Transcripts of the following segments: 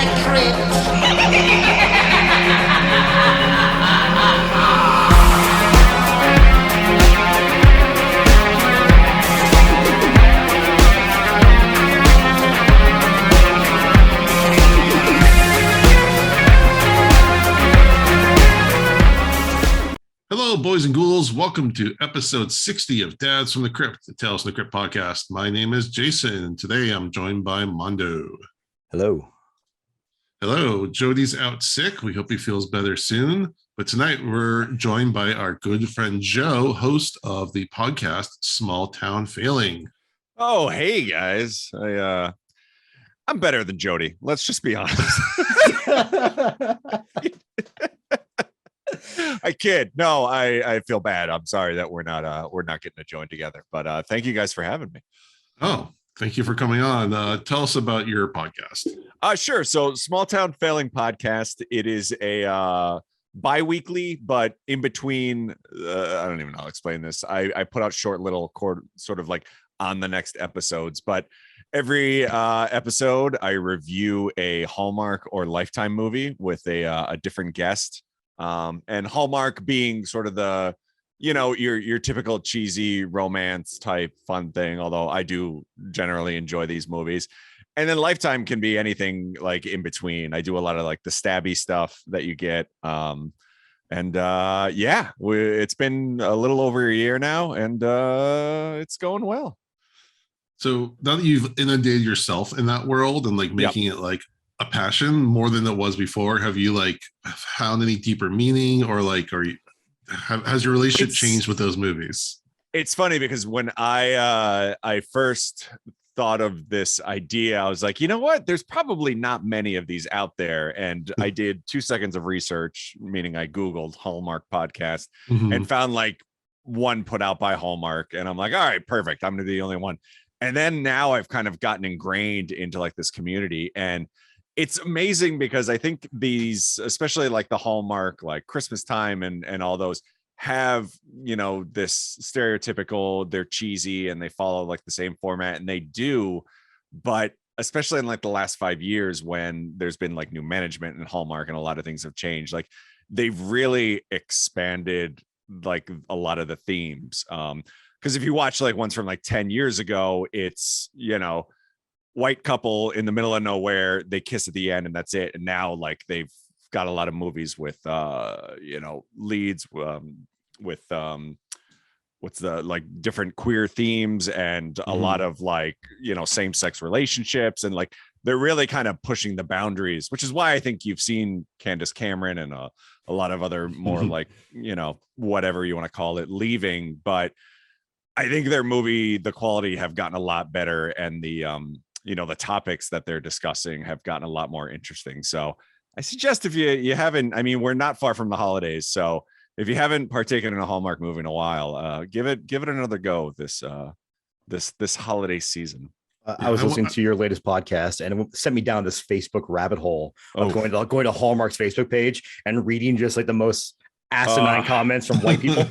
the Crypt. Hello, boys and ghouls. Welcome to episode 60 of Dads from the Crypt, the Tales from the Crypt podcast. My name is Jason, and today I'm joined by Mondo. Hello. Hello. Jody's out sick. We hope he feels better soon. But tonight we're joined by our good friend Joe, host of the podcast Small Town Failing. Oh, hey guys. I'm better than Jody. Let's just be honest. I kid. No, I feel bad. I'm sorry that we're not getting to join together. But thank you guys for having me. Oh, thank you for coming on. Tell us about your podcast. Sure. So Small Town Failing podcast. It is a bi-weekly, but in between, I don't even know how to explain this. I put out short little sort of like on the next episodes, but every episode I review a Hallmark or Lifetime movie with a different guest. And Hallmark being sort of the, your typical cheesy romance type fun thing, although I do generally enjoy these movies. And then Lifetime can be anything like in between. I do a lot of like the stabby stuff that you get. It's been a little over a year now, and it's going well. So now that you've inundated yourself in that world and like making it like a passion more than it was before, have you like found any deeper meaning, or like has your relationship changed with those movies? It's funny because when I first thought of this idea, I was like, you know what, there's probably not many of these out there. And I did 2 seconds of research, meaning I Googled Hallmark podcast and found like one put out by Hallmark, and I'm like, all right, perfect, I'm gonna be the only one. And then now I've kind of gotten ingrained into like this community, and it's amazing because I think these, especially like the Hallmark, like Christmas time and all those, have, this stereotypical, they're cheesy and they follow like the same format, and they do. But especially in like the last 5 years, when there's been like new management in Hallmark and a lot of things have changed, like they've really expanded like a lot of the themes. Because if you watch like ones from like 10 years ago, it's, white couple in the middle of nowhere, they kiss at the end and that's it. And now like they've got a lot of movies with leads with what's the like different queer themes, and a lot of like same-sex relationships, and like they're really kind of pushing the boundaries, which is why I think you've seen Candace Cameron and a lot of other more like whatever you want to call it leaving. But I think their movie, the quality have gotten a lot better, and the the topics that they're discussing have gotten a lot more interesting. So I suggest if you haven't, I mean, we're not far from the holidays, so if you haven't partaken in a Hallmark movie in a while, give it another go this holiday season. I was listening to your latest podcast, and it sent me down this Facebook rabbit hole of going to Hallmark's Facebook page and reading just like the most asinine comments from white people.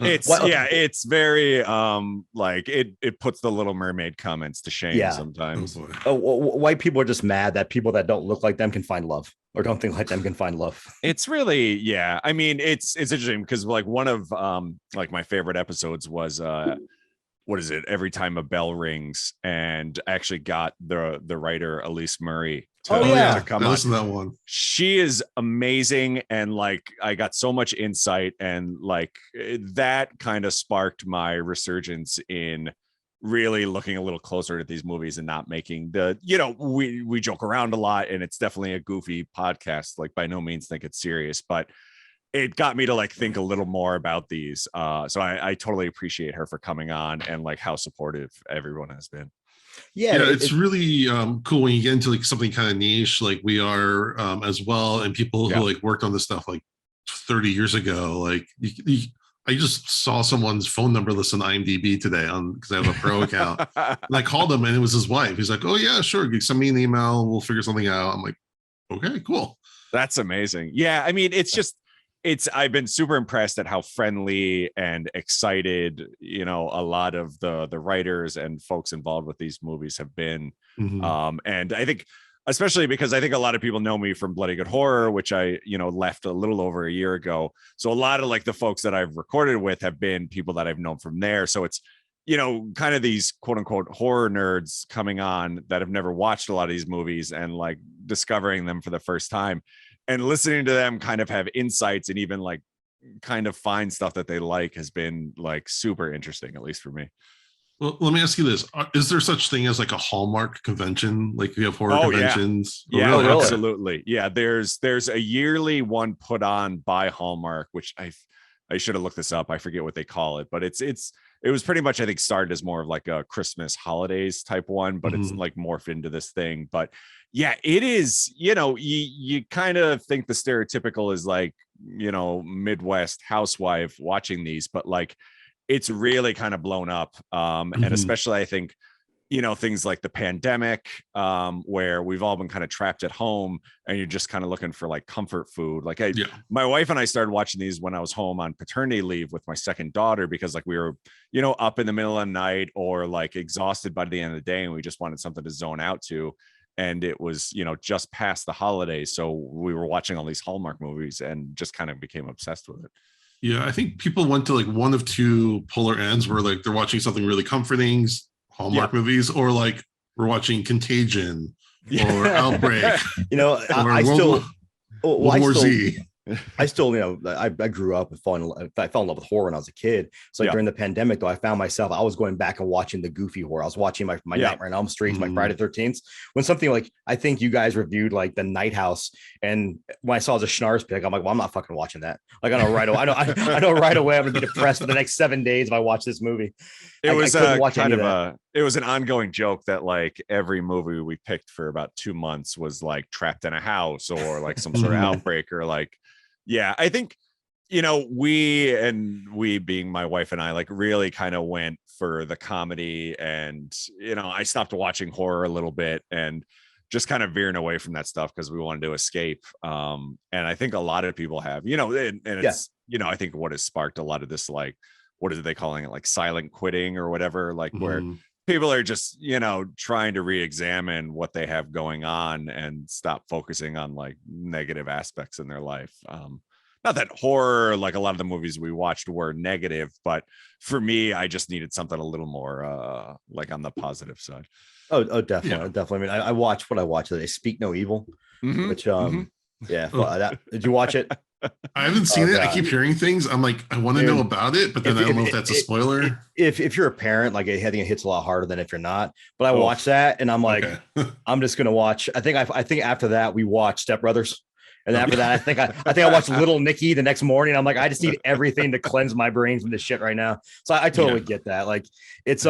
It's very like it puts the Little Mermaid comments to shame sometimes. White people are just mad that people that don't look like them can find love, or don't think like them can find love. It's really, I mean, it's interesting because like one of like my favorite episodes was what is it, Every Time a Bell Rings, and I actually got the writer Elise Murray to come on. Listen to that one. She is amazing, and like I got so much insight, and like that kind of sparked my resurgence in really looking a little closer at these movies and not making the, we joke around a lot, and it's definitely a goofy podcast, like by no means think it's serious, but it got me to like think a little more about these. So I totally appreciate her for coming on, and like how supportive everyone has been. Yeah, it's really cool when you get into like something kind of niche like we are as well, and people who like worked on this stuff like 30 years ago. Like I just saw someone's phone number list on IMDb today because I have a pro account. And I called him, and it was his wife. He's like, "Oh yeah, sure, send me an email, we'll figure something out." I'm like, "Okay, cool." That's amazing. Yeah, I mean, I've been super impressed at how friendly and excited, a lot of the writers and folks involved with these movies have been. And I think especially because I think a lot of people know me from Bloody Good Horror, which I, left a little over a year ago. So a lot of like the folks that I've recorded with have been people that I've known from there. So it's, kind of these quote unquote horror nerds coming on that have never watched a lot of these movies and like discovering them for the first time and listening to them kind of have insights and even like kind of find stuff that they like has been like super interesting, at least for me. Well, let me ask you this. Is there such thing as like a Hallmark convention? Like you have horror conventions? Yeah, really? Absolutely. Yeah, there's a yearly one put on by Hallmark, which I should have looked this up. I forget what they call it, but it was pretty much, I think, started as more of like a Christmas holidays type one, but it's like morphed into this thing. But yeah, it is, you kind of think the stereotypical is like, Midwest housewife watching these, but like it's really kind of blown up. And especially I think, things like the pandemic, where we've all been kind of trapped at home and you're just kind of looking for like comfort food. Like my wife and I started watching these when I was home on paternity leave with my second daughter, because like we were, up in the middle of the night or like exhausted by the end of the day. And we just wanted something to zone out to. And it was, just past the holidays. So we were watching all these Hallmark movies and just kind of became obsessed with it. Yeah, I think people went to like one of two polar ends where like they're watching something really comforting, Hallmark movies, or like we're watching Contagion or Outbreak. I still World War Z. I still, I grew up and I fell in love with horror when I was a kid. So like during the pandemic, though, I found myself, I was going back and watching the goofy horror. I was watching my Nightmare on Elm Street, my Friday 13th. When something like, I think you guys reviewed like The Night House, and when I saw the Schnars pick, I'm like, well, I'm not fucking watching that. Like I know right away, I know right away I'm gonna be depressed for the next 7 days if I watch this movie. It was it was an ongoing joke that like every movie we picked for about 2 months was like trapped in a house or like some sort of outbreak or like. Yeah, I think, we being my wife and I, like really kind of went for the comedy, and, I stopped watching horror a little bit and just kind of veering away from that stuff because we wanted to escape. And I think a lot of people have, and it's, I think what has sparked a lot of this, like, what are they calling it? Like silent quitting or whatever, like where people are just, trying to re-examine what they have going on and stop focusing on like negative aspects in their life. Not that horror, like a lot of the movies we watched were negative, but for me, I just needed something a little more like on the positive side. Oh, definitely. Definitely. I mean, I watched what I watched today, Speak No Evil, which, did you watch it? I haven't seen it. I keep hearing things. I'm like, I want to know about it, but then I don't know if that's a spoiler. If you're a parent, like I think it hits a lot harder than if you're not. But I watched that and I'm like, I'm just gonna watch. I think after that we watched Step Brothers. And after that, I think I watched Little Nicky the next morning. I'm like, I just need everything to cleanse my brain from this shit right now. So I totally get that. Like it's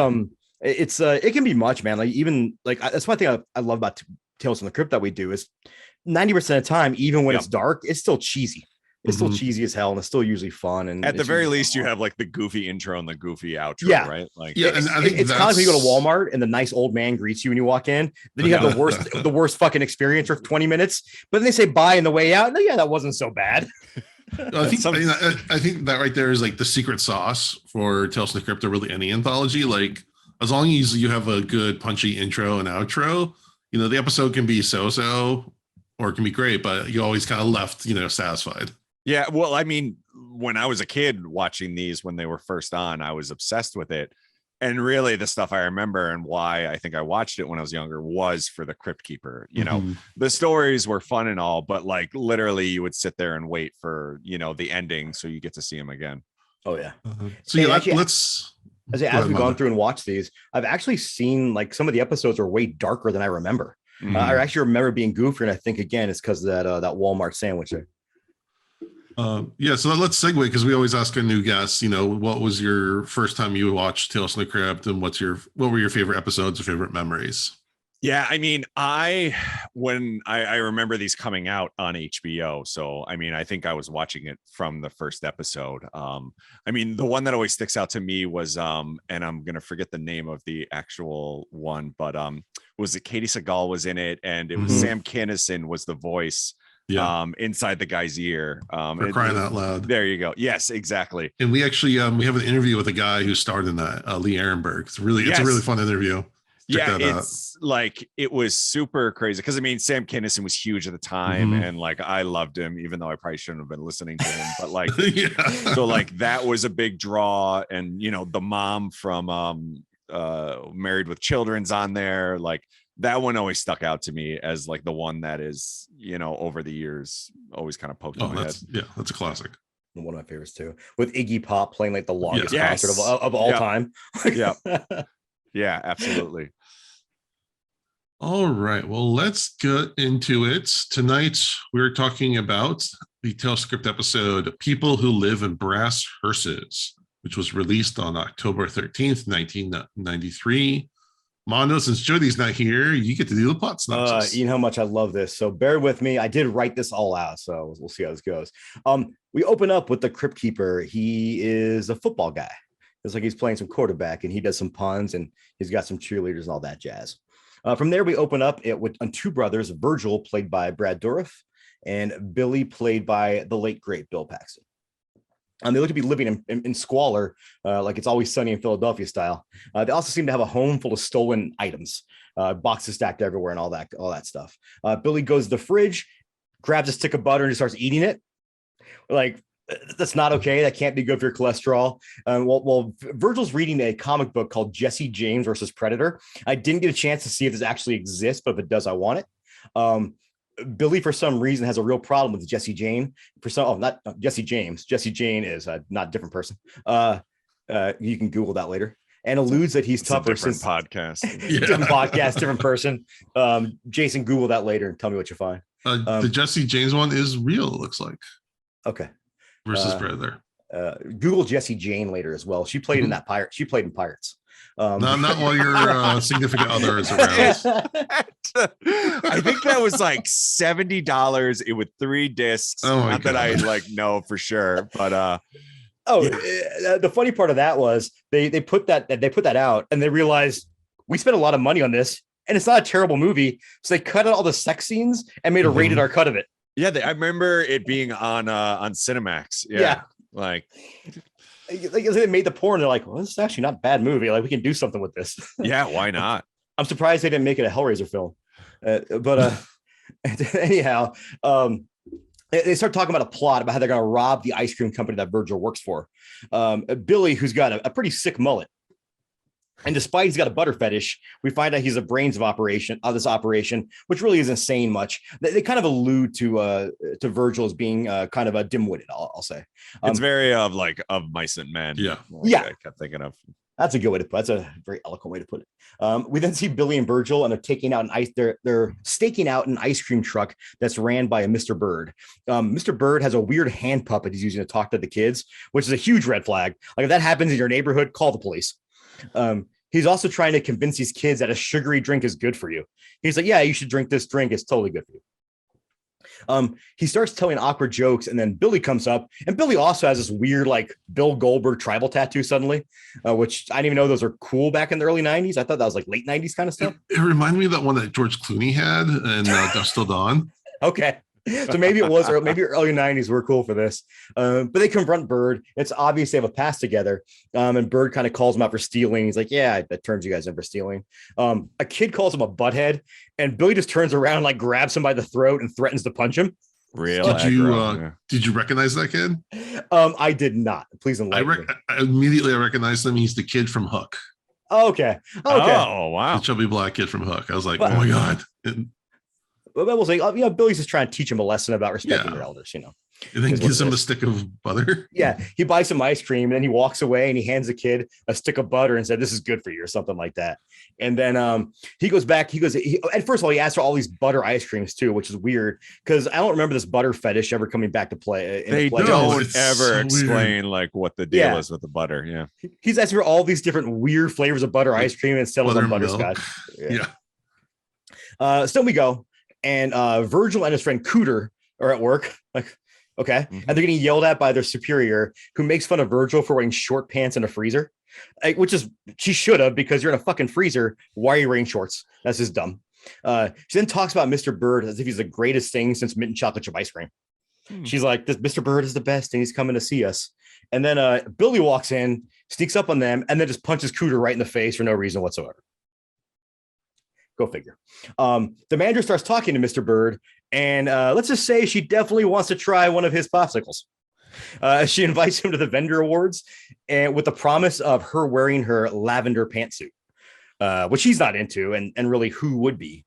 it can be much, man. Like even like that's one thing I love about Tales from the Crypt that we do is 90% of the time, even when it's dark, it's still cheesy. It's still cheesy as hell, and it's still usually fun. And at the very least, you have like the goofy intro and the goofy outro, right? Like, and I think it's kind of like when you go to Walmart and the nice old man greets you when you walk in. Then you have the worst fucking experience for 20 minutes. But then they say bye on the way out. No, that wasn't so bad. I think that right there is like the secret sauce for Tales from the Crypt or really any anthology. Like as long as you have a good punchy intro and outro, the episode can be so-so or it can be great, but you always kind of left, satisfied. Yeah, well, I mean, when I was a kid watching these when they were first on, I was obsessed with it. And really the stuff I remember and why I think I watched it when I was younger was for the Crypt Keeper. The stories were fun and all, but like literally you would sit there and wait for, the ending so you get to see him again. Oh, yeah. So let's... As we've gone through and watched these, I've actually seen like some of the episodes are way darker than I remember. I actually remember being goofier, and I think, again, it's because of that Walmart sandwich there. So let's segue because we always ask our new guests, what was your first time you watched Tales from the Crypt, and what were your favorite episodes or favorite memories? Yeah, I mean, I remember these coming out on HBO. So, I mean, I think I was watching it from the first episode. I mean, the one that always sticks out to me was, and I'm going to forget the name of the actual one, but was it Katie Seagal was in it, and it was Sam Kinison was the voice inside the guy's ear. For crying out loud. There you go. Yes, exactly. And we actually we have an interview with a guy who starred in that, Lee Ehrenberg. It's a really fun interview. Yeah, it's like it was super crazy because I mean Sam Kinison was huge at the time, and like I loved him, even though I probably shouldn't have been listening to him. But like, so like that was a big draw, and you know the mom from Married with Children's on there. Like that one always stuck out to me as like the one that is, you know, over the years always kind of poked in my head. Yeah, that's a classic. One of my favorites too, with Iggy Pop playing like the longest concert of all time. Yeah. Yeah, absolutely. All right. Well, let's get into it. Tonight, we're talking about the Tales Crypt episode, People Who Live in Brass Hearses, which was released on October 13th, 1993. Mondo, since Jody's not here, you get to do the plot synopsis. You know how much I love this. So bear with me. I did write this all out, so we'll see how this goes. We open up with the Crypt Keeper. He is a football guy. It's like he's playing some quarterback, and he does some puns, and he's got some cheerleaders and all that jazz. From there, we open up on two brothers, Virgil, played by Brad Dourif, and Billy, played by the late, great Bill Paxton. They look to be living in squalor, like It's Always Sunny in Philadelphia style. They also seem to have a home full of stolen items, boxes stacked everywhere and all that stuff. Billy goes to the fridge, grabs a stick of butter, and just starts eating it. Like, that's not okay. That can't be good for your cholesterol. Well, Virgil's reading a comic book called Jesse James versus Predator. I didn't get a chance to see if this actually exists, but if it does, I want it. Billy, for some reason, has a real problem with Jesse Jane. Not Jesse James. Jesse Jane is not a different person. You can Google that later. And alludes that he's tougher since podcast. Different podcast, different person. Jason, Google that later and tell me what you find. The Jesse James one is real, it looks like. Okay. Versus Predator. Google Jesse Jane later as well. She played in that Pirate. She played in Pirates. Not while your significant other is around. I think that was like $70. It with 3 discs. Not that I like know for sure, but the funny part of that was they put that out and they realized we spent a lot of money on this and it's not a terrible movie, so they cut out all the sex scenes and made a rated R cut of it. Yeah, I remember it being on Cinemax. Yeah. Like they made the porn. They're like, well, this is actually not a bad movie. Like, we can do something with this. Yeah, why not? I'm surprised they didn't make it a Hellraiser film. But anyhow, they start talking about a plot about how they're going to rob the ice cream company that Virgil works for. Billy, who's got a pretty sick mullet. And despite he's got a butter fetish, we find out he's the brains of this operation, which really isn't saying much. They kind of allude to Virgil as being kind of a dim-witted, I'll say. It's very of Mice and Men. Yeah. I kept thinking of. That's a good way to put it. That's a very eloquent way to put it. We then see Billy and Virgil, and they're staking out an ice cream truck that's ran by a Mr. Bird. Mr. Bird has a weird hand puppet he's using to talk to the kids, which is a huge red flag. Like, if that happens in your neighborhood, call the police. He's also trying to convince these kids that a sugary drink is good for you. He's like, yeah, you should drink this drink. It's totally good for you. He starts telling awkward jokes, and then Billy comes up, and Billy also has this weird, like, Bill Goldberg tribal tattoo suddenly, which I didn't even know those are cool back in the early 90s. I thought that was like late 90s kind of stuff. It reminded me of that one that George Clooney had in Dusk Till Dawn. Okay. So maybe it was, or maybe early 90s were cool for this. But they confront Bird. It's obvious they have a past together. And Bird kind of calls him out for stealing. He's like, yeah, that turns you guys in for stealing. A kid calls him a butthead, and Billy just turns around, like, grabs him by the throat and threatens to punch him. Really? Did you recognize that kid? I did not. Please enlighten me. I immediately recognized him. He's the kid from Hook. Okay. Oh, wow. The chubby black kid from Hook. I was like, oh my God. But we'll say, Billy's just trying to teach him a lesson about respecting your elders, And then gives him a stick of butter. Yeah, he buys some ice cream, and then he walks away and he hands the kid a stick of butter and said, "This is good for you," or something like that. And then he goes back. And first of all, he asks for all these butter ice creams too, which is weird because I don't remember this butter fetish ever coming back to play. They don't ever explain like what the deal is with the butter. Yeah, he's asking for all these different weird flavors of butter ice cream and settles on butterscotch. So we go. And Virgil and his friend Cooter are at work. Like, okay. And they're getting yelled at by their superior, who makes fun of Virgil for wearing short pants in a freezer, which is, she should have, because you're in a fucking freezer. Why are you wearing shorts? That's just dumb. She then talks about Mr. Bird as if he's the greatest thing since mint and chocolate chip ice cream. She's like, this Mr. Bird is the best and he's coming to see us. And then Billy walks in, sneaks up on them, and then just punches Cooter right in the face for no reason whatsoever. Go figure. The manager starts talking to Mr. Bird, and let's just say she definitely wants to try one of his popsicles. She invites him to the vendor awards, and with the promise of her wearing her lavender pantsuit, which he's not into, and really who would be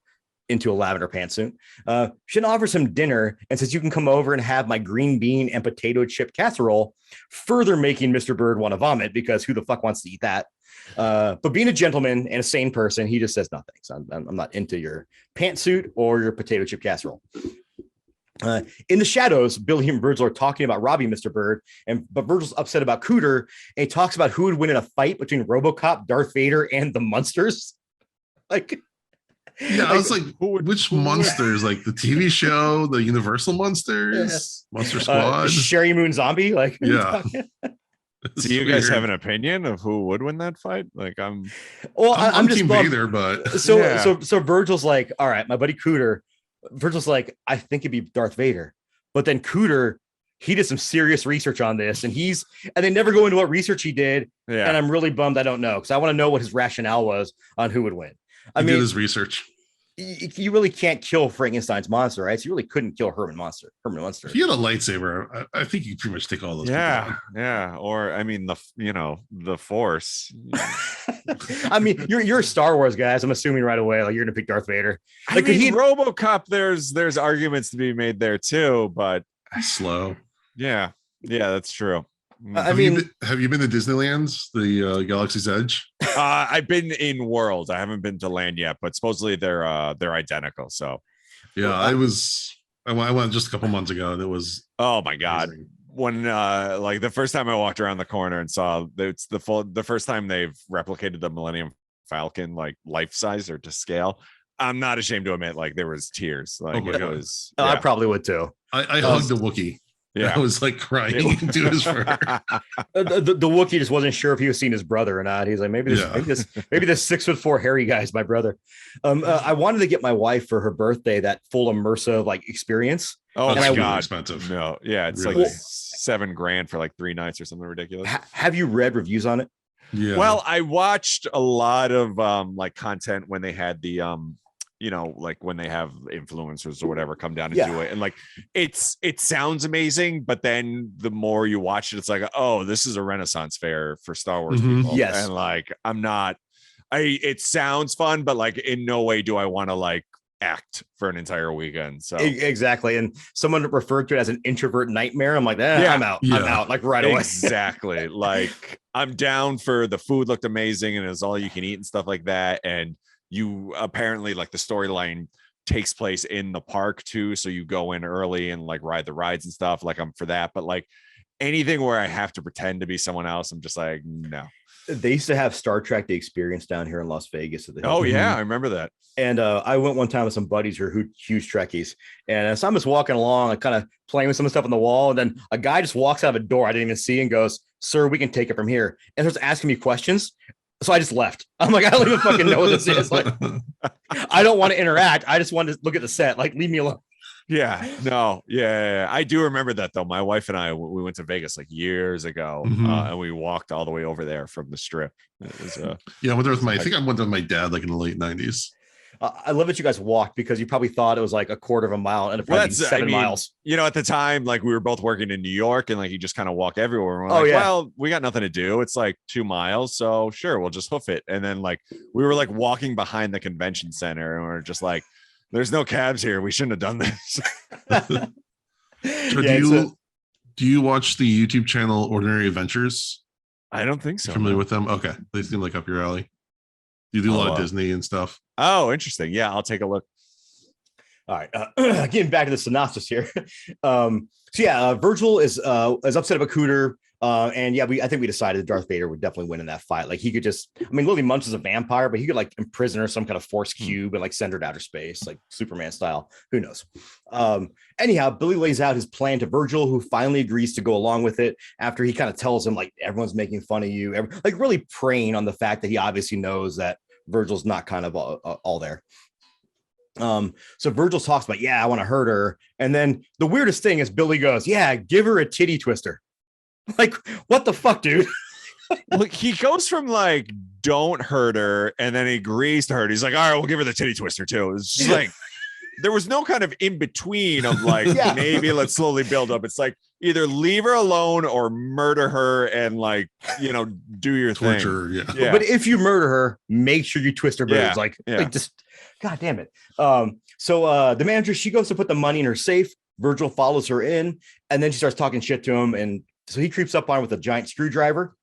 into a lavender pantsuit. She offers him dinner and says, you can come over and have my green bean and potato chip casserole, further making Mr. Bird want to vomit because who the fuck wants to eat that? But being a gentleman and a sane person, he just says, no, thanks. I'm not into your pantsuit or your potato chip casserole. In the shadows, Billy and Virgil are talking about robbing Mr. Bird, but Virgil's upset about Cooter, and he talks about who would win in a fight between RoboCop, Darth Vader, and the Munsters. Like, yeah, I was like, which monsters? Like the TV show, the Universal Monsters, Monster Squad, Sherry Moon Zombie. Like, yeah. Do you guys have an opinion of who would win that fight? Like, I'm just Team Vader, but so Virgil's like, all right, my buddy Cooter. Virgil's like, I think it'd be Darth Vader, but then Cooter, he did some serious research on this, and they never go into what research he did. Yeah. And I'm really bummed I don't know, because I want to know what his rationale was on who would win. He did his research. You really can't kill Frankenstein's monster, right? So you really couldn't kill Herman Munster. If he had a lightsaber, I think you pretty much take all those. Yeah. Or I mean, the Force. I mean, you're Star Wars guys. I'm assuming right away, like you're gonna pick Darth Vader. Like, I mean, RoboCop. There's arguments to be made there too, but slow. Yeah, that's true. Have you been to Disneyland's, the Galaxy's Edge? I've been in World. I haven't been to Land yet, but supposedly they're identical. So yeah, I went just a couple months ago, and it was oh my god. Amazing. When like the first time I walked around the corner and saw it's the first time they've replicated the Millennium Falcon like life size or to scale. I'm not ashamed to admit, like there was tears. Like it was. I probably would too. I hugged the Wookiee. Yeah, I was like crying into his fur. The Wookiee just wasn't sure if he was seeing his brother or not. He's like, maybe this 6'4" hairy guy is my brother. I wanted to get my wife for her birthday that full immersive like experience. Oh my god, expensive. No, yeah, it's really? Like $7,000 for like 3 nights or something ridiculous. Have you read reviews on it? Yeah. Well, I watched a lot of like content when they had the like when they have influencers or whatever come down and do it, and like it sounds amazing, but then the more you watch it, it's like, oh, this is a Renaissance fair for Star Wars people. Yes, and like it sounds fun, but like in no way do I want to like act for an entire weekend. So exactly, and someone referred to it as an introvert nightmare. I'm like, I'm out. I'm out like right away. Exactly. Like I'm down for the food looked amazing and it's all you can eat and stuff like that, and you apparently like the storyline takes place in the park too, so you go in early and like ride the rides and stuff. Like I'm for that, but like anything where I have to pretend to be someone else, I'm just like, no. They used to have Star Trek The Experience down here in Las Vegas. Oh yeah, I remember that. And I went one time with some buddies who are huge Trekkies, and so I'm just walking along, like kind of playing with some stuff on the wall, and then a guy just walks out of a door I didn't even see and goes, "Sir, we can take it from here," and starts asking me questions. So I just left. I'm like, I don't even fucking know what this is. Like, I don't want to interact. I just want to look at the set. Like, leave me alone. Yeah, no, yeah. I do remember that though. My wife and I, we went to Vegas like years ago, and we walked all the way over there from the Strip. It was, I went there with I think I went there with my dad like in the late 90s. I love that you guys walked because you probably thought it was like a quarter of a mile and probably 7 miles. You know, at the time, like we were both working in New York and like you just kind of walk everywhere. And we're like, well, we got nothing to do. It's like 2 miles. So sure, we'll just hoof it. And then like we were like walking behind the convention center and we're just like, there's no cabs here. We shouldn't have done this. So do you watch the YouTube channel Ordinary Adventures? I don't think so. Familiar with them? Okay. They seem like up your alley. You do a lot of Disney and stuff. Oh, interesting. Yeah, I'll take a look. All right. Getting back to the synopsis here. Virgil is upset about Cooter. And I think we decided Darth Vader would definitely win in that fight. Like he could just, Lily Munch is a vampire, but he could like imprison her some kind of force cube and like send her to outer space, like Superman style. Who knows? Anyhow, Billy lays out his plan to Virgil, who finally agrees to go along with it after he kind of tells him like everyone's making fun of you, like really preying on the fact that he obviously knows that Virgil's not kind of all there. So Virgil talks about, I want to hurt her. And then the weirdest thing is Billy goes, give her a titty twister. Like, what the fuck, dude? Look, he goes from like don't hurt her. And then he agrees to hurt her. He's like, all right, we'll give her the titty twister too. It's just like, there was no kind of in between of like, maybe let's slowly build up. It's like either leave her alone or murder her and like, do your torture. thing. Yeah. But if you murder her, make sure you twist her boobs. Like just, God damn it. So the manager, she goes to put the money in her safe. Virgil follows her in, and then she starts talking shit to him. And so he creeps up on her with a giant screwdriver.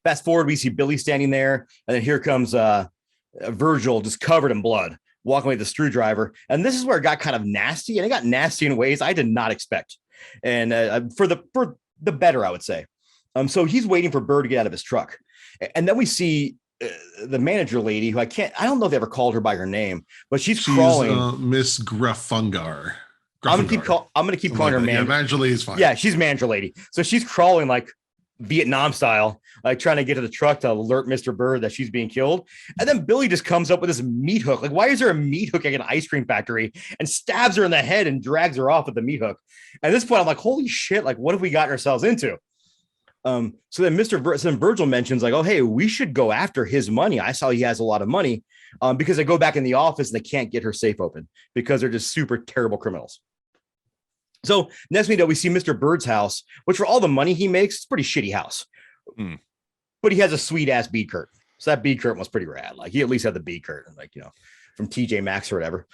Fast forward, we see Billy standing there, and then here comes Virgil just covered in blood, walking away with the screwdriver. And this is where it got kind of nasty, and it got nasty in ways I did not expect. And for the better, I would say. So he's waiting for Bird to get out of his truck. And then we see the manager lady, who I don't know if they ever called her by her name, but she's crawling. Miss Gruffungar. I'm gonna keep calling her man. Manager lady is fine. Yeah, she's manager lady. So she's crawling like Vietnam style, like trying to get to the truck to alert Mr. Bird that she's being killed. And then Billy just comes up with this meat hook. Like, why is there a meat hook at an ice cream factory, and stabs her in the head and drags her off with the meat hook? At this point, I'm like, holy shit, like, what have we gotten ourselves into? So then Virgil mentions like, oh, hey, we should go after his money. I saw he has a lot of money, because they go back in the office and they can't get her safe open because they're just super terrible criminals. So next we see Mr. Bird's house, which for all the money he makes, it's a pretty shitty house. But he has a sweet ass bead curtain. So that bead curtain was pretty rad. Like, he at least had the bead curtain, like, from TJ Maxx or whatever.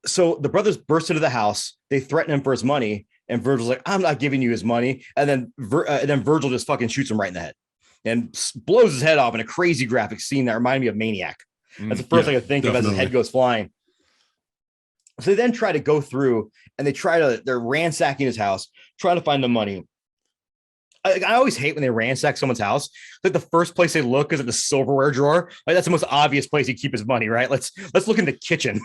So the brothers burst into the house. They threaten him for his money. And Virgil's like, I'm not giving you his money. And then Virgil just fucking shoots him right in the head and blows his head off in a crazy graphic scene that reminded me of Maniac. That's the first thing I think of as his head goes flying. So they then try to go through, and they're ransacking his house, trying to find the money. I always hate when they ransack someone's house. Like, the first place they look is at the silverware drawer. Like, that's the most obvious place he'd keep his money, right? Let's look in the kitchen.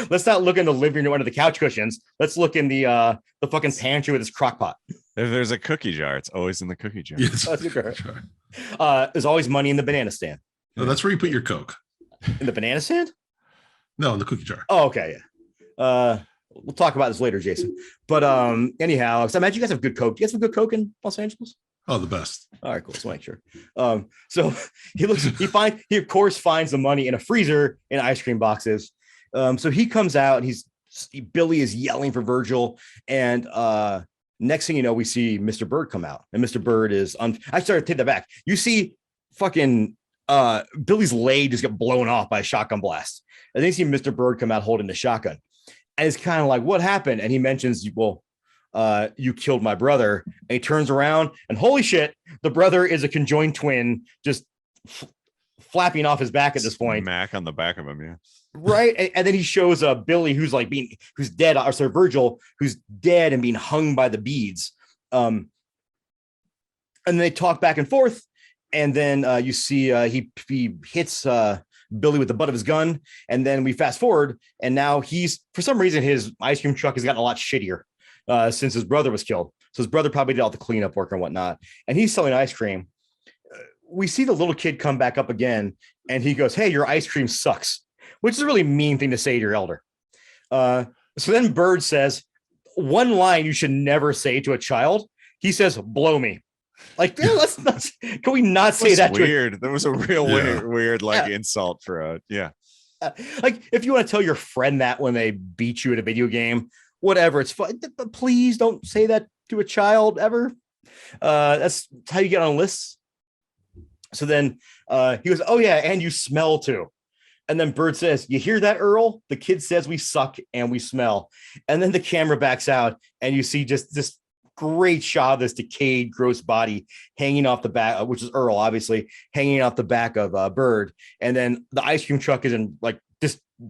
Let's not look in the living room under the couch cushions. Let's look in the fucking pantry with his crock pot. If there's a cookie jar, it's always in the cookie jar. Yes. There's always money in the banana stand. No, that's where you put your Coke. In the banana stand? No, in the cookie jar. Oh, okay, yeah. We'll talk about this later, Jason. But anyhow, because I imagine you guys have good Coke. Do you guys have good Coke in Los Angeles? Oh, the best. All right, cool. Just make sure. So he of course finds the money in a freezer in ice cream boxes. So he comes out, and Billy is yelling for Virgil, and next thing you know, we see Mr. Bird come out, and Mr. Bird is I started to take that back. You see fucking Billy's leg just get blown off by a shotgun blast. And then you see Mr. Bird come out holding the shotgun. And it's kind of like, what happened? And he mentions, well, you killed my brother. And he turns around, and holy shit, the brother is a conjoined twin, just flapping off his back at this point. Mac on the back of him, yeah. Right. And then he shows Billy, who's dead, or sorry, Virgil, who's dead and being hung by the beads. And they talk back and forth. And then you see he hits Billy with the butt of his gun. And then we fast forward, and now for some reason, his ice cream truck has gotten a lot shittier since his brother was killed. So his brother probably did all the cleanup work and whatnot. And he's selling ice cream. We see the little kid come back up again, and he goes, hey, your ice cream sucks, which is a really mean thing to say to your elder. So then Bird says, one line you should never say to a child. He says, blow me. Like, can we not say that? Weird. That was a real weird insult for like, if you want to tell your friend that when they beat you at a video game, whatever, it's fine. But please don't say that to a child ever. That's how you get on lists. So then he goes, oh yeah, and you smell too. And then Bird says, you hear that, Earl? The kid says we suck and we smell. And then the camera backs out, and you see just this great shot of this decayed, gross body hanging off the back, which is Earl, obviously, hanging off the back of Bird. And then the ice cream truck is in like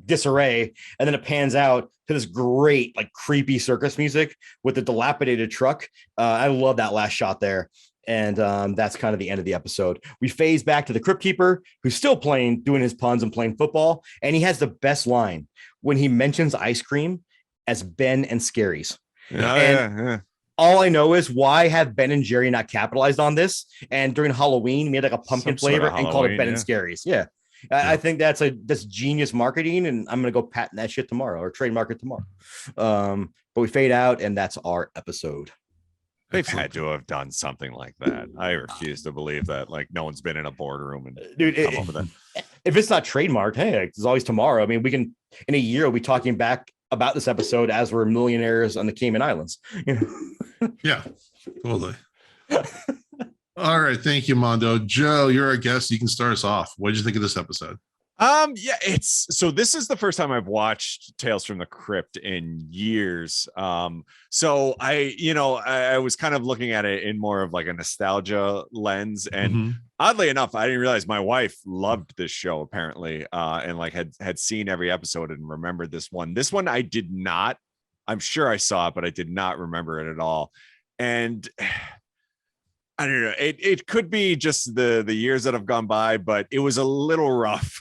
disarray. And then it pans out to this great, like, creepy circus music with the dilapidated truck. I love that last shot there. And that's kind of the end of the episode. We phase back to the Crypt Keeper, who's still doing his puns and playing football. And he has the best line when he mentions ice cream as Ben and Scary's. Yeah. All I know is, why have Ben and Jerry not capitalized on this? And during Halloween, made like a pumpkin flavor and called it Ben and Scary's. Yeah. I think that's genius marketing, and I'm going to go patent that shit tomorrow, or trademark it tomorrow. But we fade out, and that's our episode. They've had to have done something like that. I refuse to believe that. Like no one's been in a boardroom and dude, come up with that. If it's not trademarked, hey, there's always tomorrow. I mean, we can in a year we'll be talking back about this episode as we're millionaires on the Cayman Islands. You know? Yeah, totally. All right, thank you, Mondo. Joe, you're our guest. You can start us off. What did you think of this episode? Yeah, this is the first time I've watched Tales from the Crypt in years. So I was kind of looking at it in more of like a nostalgia lens, and oddly enough, I didn't realize my wife loved this show apparently, and like had seen every episode and remembered this one. This one I did not. I'm sure I saw it, but I did not remember it at all. And I don't know. It could be just the years that have gone by, but it was a little rough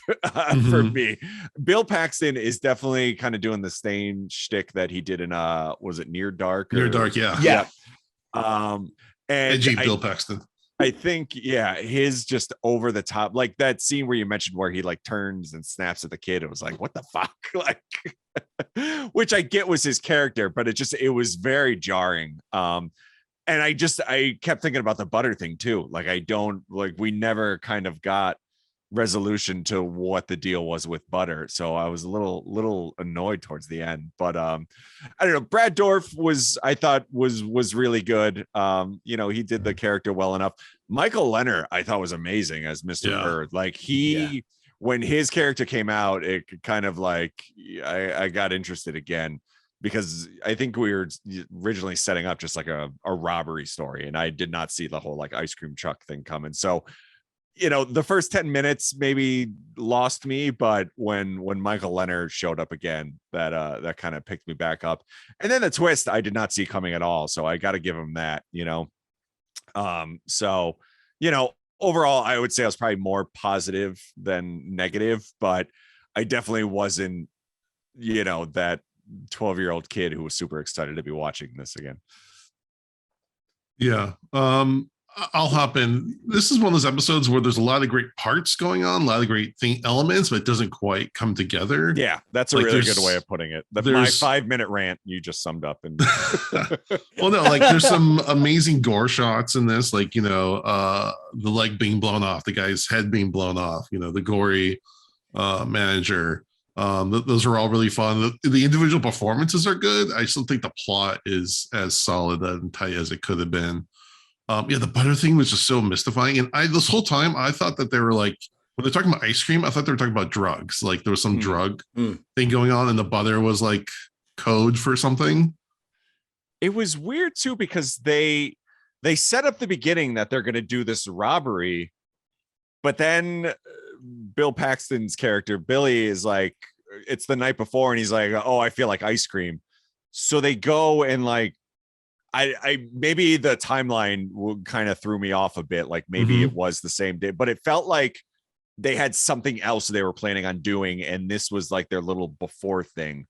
for me. Bill Paxton is definitely kind of doing the same shtick that he did in was it Near Dark? Near Dark, yeah. And edgy Bill Paxton. I think, his just over the top, like that scene where you mentioned where he like turns and snaps at the kid. It was like, what the fuck? Like, which I get was his character, but it was very jarring. And I kept thinking about the butter thing too. Like, we never kind of got resolution to what the deal was with butter. So I was a little annoyed towards the end, but I don't know. Brad Dourif I thought was really good. He did the character well enough. Michael Lerner, I thought was amazing as Mr. Bird. Like when his character came out, it kind of like, I got interested again. Because I think we were originally setting up just like a robbery story, and I did not see the whole like ice cream truck thing coming. So, the first 10 minutes maybe lost me, but when Michael Lerner showed up again, that kind of picked me back up. And then the twist I did not see coming at all. So I got to give him that, overall, I would say I was probably more positive than negative, but I definitely wasn't, that 12-year-old kid who was super excited to be watching this again. Yeah. I'll hop in. This is one of those episodes where there's a lot of great parts going on, a lot of great elements, but it doesn't quite come together. Yeah, that's a really good way of putting it. My 5-minute rant you just summed up. And well, no, like there's some amazing gore shots in this, like, the leg being blown off, the guy's head being blown off, the gory manager. Those are all really fun. The individual performances are good. I still think the plot is as solid and tight as it could have been. The butter thing was just so mystifying. And this whole time I thought that they were like, when they're talking about ice cream, I thought they were talking about drugs. Like there was some drug thing going on and the butter was like code for something. It was weird too, because they set up the beginning that they're going to do this robbery, but then Bill Paxton's character, Billy, is like, it's the night before and he's like, oh, I feel like ice cream. So they go and like, I maybe the timeline kind of threw me off a bit. Like maybe it was the same day, but it felt like they had something else they were planning on doing. And this was like their little before thing.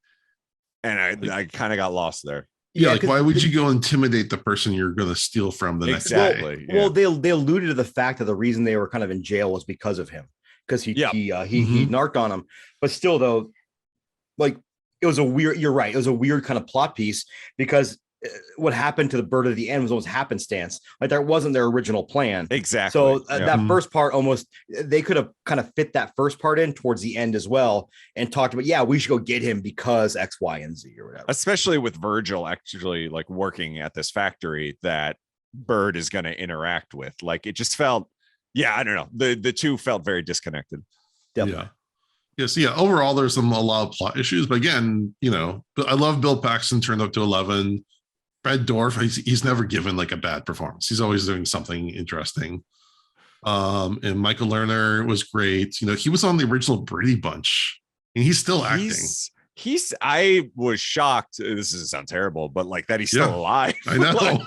And I kind of got lost there. Yeah, like why would you go intimidate the person you're going to steal from the next day? Well, they alluded to the fact that the reason they were kind of in jail was because of him, because he narked on him. But still, though, like it was a weird. You're right. It was a weird kind of plot piece because what happened to the bird at the end was almost happenstance. Like that wasn't their original plan. Exactly. So that first part they could have kind of fit that first part in towards the end as well and talked about, we should go get him because X, Y, and Z or whatever. Especially with Virgil actually like working at this factory that Bird is going to interact with. Like it just felt, I don't know. The two felt very disconnected. Definitely. Yeah. Overall, there's a lot of plot issues, but again, but I love Bill Paxton turned up to 11. Brad Dourif, he's never given like a bad performance. He's always doing something interesting. And Michael Lerner was great. He was on the original Brady Bunch and he's still acting. I was shocked. This doesn't sound terrible, but like that he's still alive. I know. Like,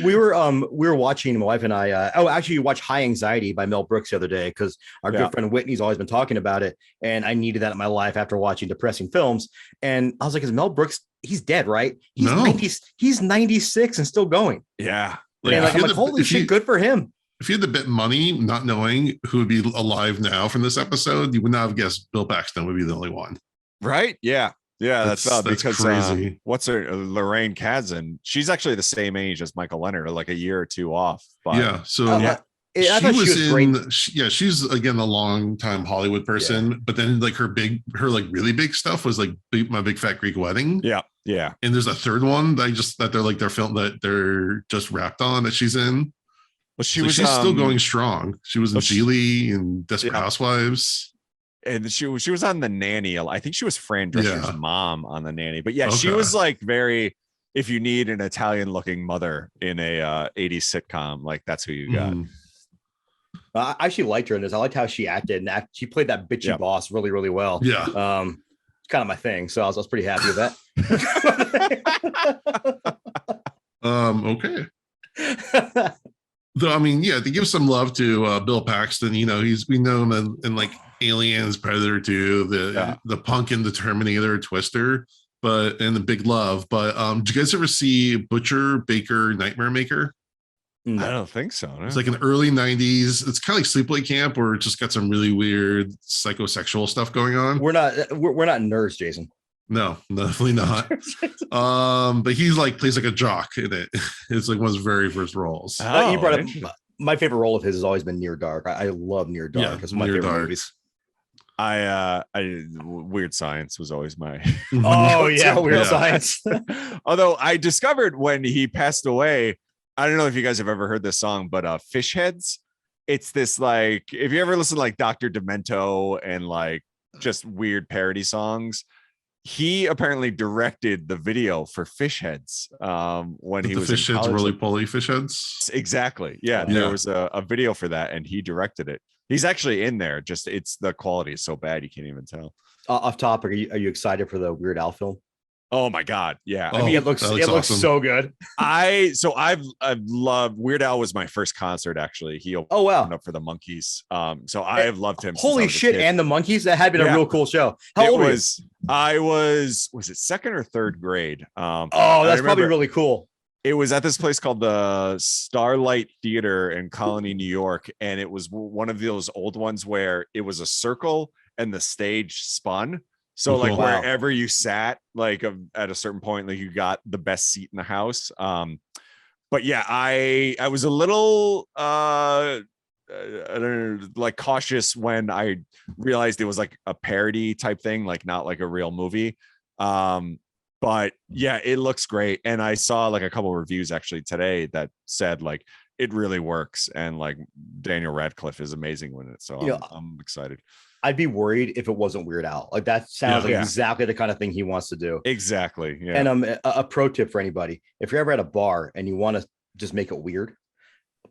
we were watching, my wife and I. Actually, you watched High Anxiety by Mel Brooks the other day because our good friend Whitney's always been talking about it, and I needed that in my life after watching depressing films. And I was like, "Is Mel Brooks? He's dead, right? He's 96 and still going." Yeah. I'm like, holy shit, good for him. If you had to bet money, not knowing who would be alive now from this episode, you would not have guessed Bill Paxton would be the only one. Right? Yeah. Yeah, that's because crazy. What's her Lorraine Kazan? She's actually the same age as Michael Lerner, like a year or two off. But Yeah. So I thought she was great. She's again a long time Hollywood person, but then like her like really big stuff was like My Big Fat Greek Wedding. Yeah. Yeah. And there's a third one that they're just wrapped on that she's in. Well, she's still going strong. She was in Geely and Desperate Housewives. And she was on The Nanny. I think she was Fran Drescher's mom on The Nanny. But yeah, she was like very, if you need an Italian looking mother in a 80s sitcom, like that's who you got. I actually liked her in this. I liked how she acted, and she played that bitchy boss really, really well. Yeah. Kind of my thing. So I was pretty happy with that. Okay. Though, I mean, yeah, to give some love to Bill Paxton, we know him in like Aliens, Predator 2, the Punk in the Terminator, Twister, and The Big Love. But did you guys ever see Butcher Baker Nightmare Maker? No. I don't think so. No. It's like an early 90s. It's kind of like Sleepaway Camp, where it just got some really weird psychosexual stuff going on. We're not nerds, Jason. No, definitely not. But he's like plays like a jock in it. It's like one of his very first roles. You brought up my favorite role of his has always been Near Dark. I love Near Dark. It's one of my favorite movies. Weird Science was always my Weird Science. Although I discovered when he passed away, I don't know if you guys have ever heard this song, but Fish Heads. It's this like, if you ever listen to like Dr. Demento and like just weird parody songs, he apparently directed the video for Fish Heads when he was Fish Heads, Roly Poly Fish Heads. Exactly. Yeah. There was a video for that and he directed it. He's actually in there. Just the quality is so bad you can't even tell. Off topic, are you excited for the Weird Al film? Oh my God. Yeah. I mean, it looks awesome. So good. I've loved Weird Al. Was my first concert actually. He opened up for the Monkeys. So I have loved him. Holy shit. And the Monkeys. That had been a real cool show. How old was you? I was it second or third grade? That's probably really cool. It was at this place called the Starlight Theater in Colony, New York. And it was one of those old ones where it was a circle and the stage spun. So like wherever you sat, like at a certain point, like you got the best seat in the house. But yeah, I was a little I don't know, like cautious when I realized it was like a parody type thing, like not like a real movie. But yeah, it looks great. And I saw like a couple of reviews actually today that said like it really works and like Daniel Radcliffe is amazing with it. So I'm excited. I'd be worried if it wasn't Weird Al. Like that sounds like exactly the kind of thing he wants to do. Exactly. Yeah. And a pro tip for anybody: if you're ever at a bar and you want to just make it weird,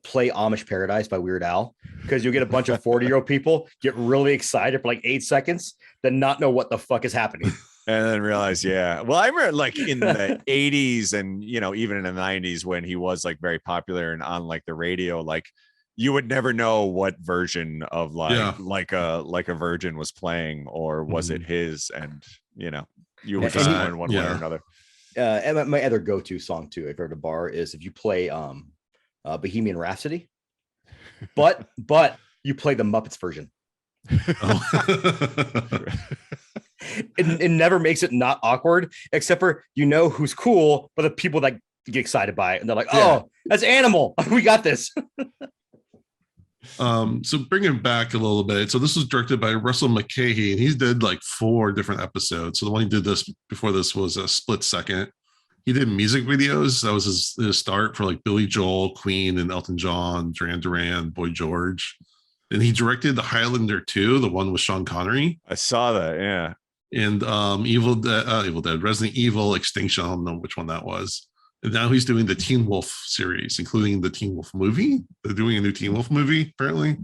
play Amish Paradise by Weird Al, because you'll get a bunch of 40-year-old people get really excited for like 8 seconds, then not know what the fuck is happening. And then realize, well, I remember like in the 80s and even in the 90s when he was like very popular and on like the radio, like you would never know what version of like a virgin was playing, or was it his, and you would just learn one way or another. And my other go-to song too, if you're at a bar, is if you play Bohemian Rhapsody, but you play the Muppets version. It never makes it not awkward, except for who's cool, but the people that get excited by it, and they're like, "Oh, that's Animal. We got this." So bringing it back a little bit. So this was directed by Russell Mulcahy, and he did like 4 different episodes. So the one he did before this was a Split Second. He did music videos. That was his start for like Billy Joel, Queen, and Elton John, Duran Duran, Boy George. And he directed the Highlander 2, the one with Sean Connery. I saw that, yeah. And Evil Dead, Resident Evil Extinction. I don't know which one that was. And now he's doing the Teen Wolf series, including the Teen Wolf movie. They're doing a new Teen Wolf movie, apparently.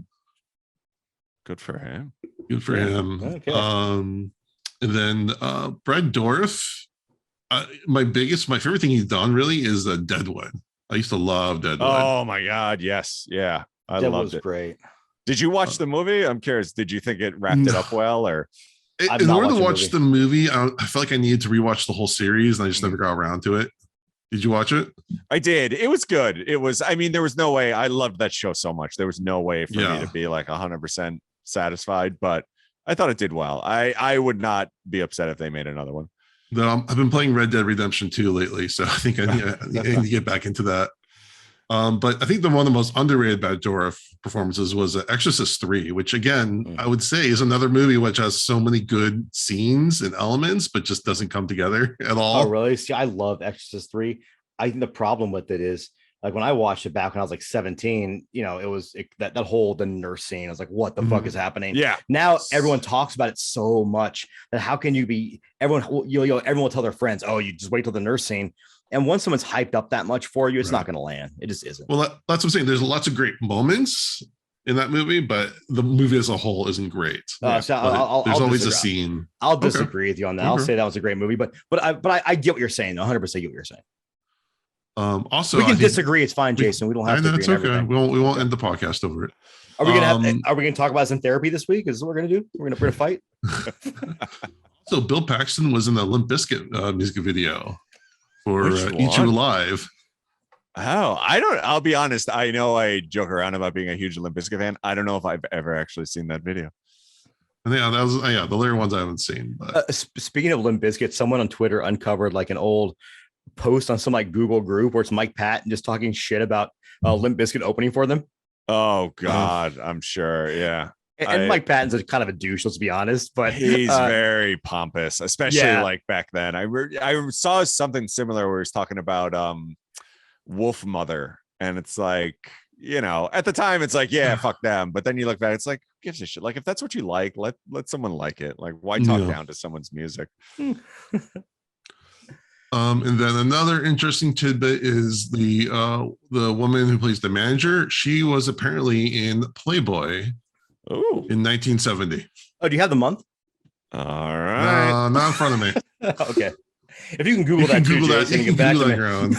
Good for him. Good for him. Okay. And then Brad Dourif. My favorite thing he's done really is Deadwood. I used to love Deadwood. Oh my God, yes, yeah, I loved it. Great. Did you watch the movie? I'm curious. Did you think it wrapped it up well, or? In order to watch the movie, I felt like I needed to rewatch the whole series, and I just never got around to it. Did you watch it? I did. It was good. It was. I mean, there was no way. I loved that show so much. There was no way for me to be like 100% satisfied, but I thought it did well. I would not be upset if they made another one. I've been playing Red Dead Redemption 2 lately, so I think I need to get back into that. But I think one of the most underrated Bad Dourif performances was Exorcist 3, which again, I would say is another movie which has so many good scenes and elements, but just doesn't come together at all. Oh, really? See, I love Exorcist 3. I think the problem with it is, like, when I watched it back when I was like 17, it was that whole the nurse scene. I was like, what the fuck is happening? Yeah. Now everyone talks about it so much that how can you be everyone will tell their friends, oh, you just wait till the nurse scene. And once someone's hyped up that much for you, it's not going to land. It just isn't. Well, that's what I'm saying. There's lots of great moments in that movie, but the movie as a whole isn't great. So there's always a scene. I'll disagree with you on that. I'll say that was a great movie, but I get what you're saying. 100% get what you're saying. Also, we can disagree. It's fine, Jason. We don't have to. That's okay. We won't end the podcast over it. Are we gonna talk about this in therapy this week? Is this what we're gonna do? We're gonna fight. So Bill Paxton was in the Limp Bizkit music video for Eat You Alive. Oh, I'll be honest. I know I joke around about being a huge Limp Bizkit fan. I don't know if I've ever actually seen that video. Yeah, that was the later ones I haven't seen. But. Speaking of Limp Bizkit, someone on Twitter uncovered like an old post on some like Google group where it's Mike Patton just talking shit about Limp Bizkit opening for them. Oh God, I'm sure. Yeah. And Mike Patton's a kind of a douche, let's be honest, but he's very pompous, especially like back then. I saw something similar where he's talking about Wolf Mother, and it's like, at the time it's like, yeah, fuck them, but then you look back, it's like, who gives a shit? Like, if that's what you like, let someone like it. Like, why talk down to someone's music? And then another interesting tidbit is the woman who plays the manager. She was apparently in Playboy. Oh, in 1970. Oh, do you have the month? All right. Not in front of me. Okay. If you can Google that, Google that. You can get Google back that your own.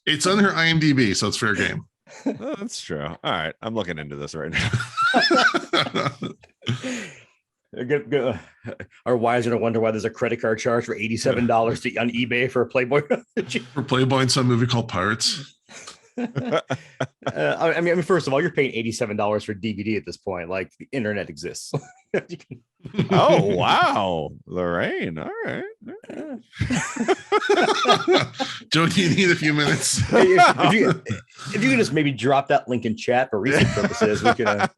It's on her IMDb, so it's fair game. Oh, that's true. All right, I'm looking into this right now. Our wives are gonna wonder why there's a credit card charge for $87 on eBay for a Playboy. For Playboy in some movie called Pirates. I mean, first of all, you're paying $87 for DVD at this point. Like, the internet exists. Oh wow, Lorraine. All right. Joe, do you need a few minutes? if you can just maybe drop that link in chat for research purposes, we can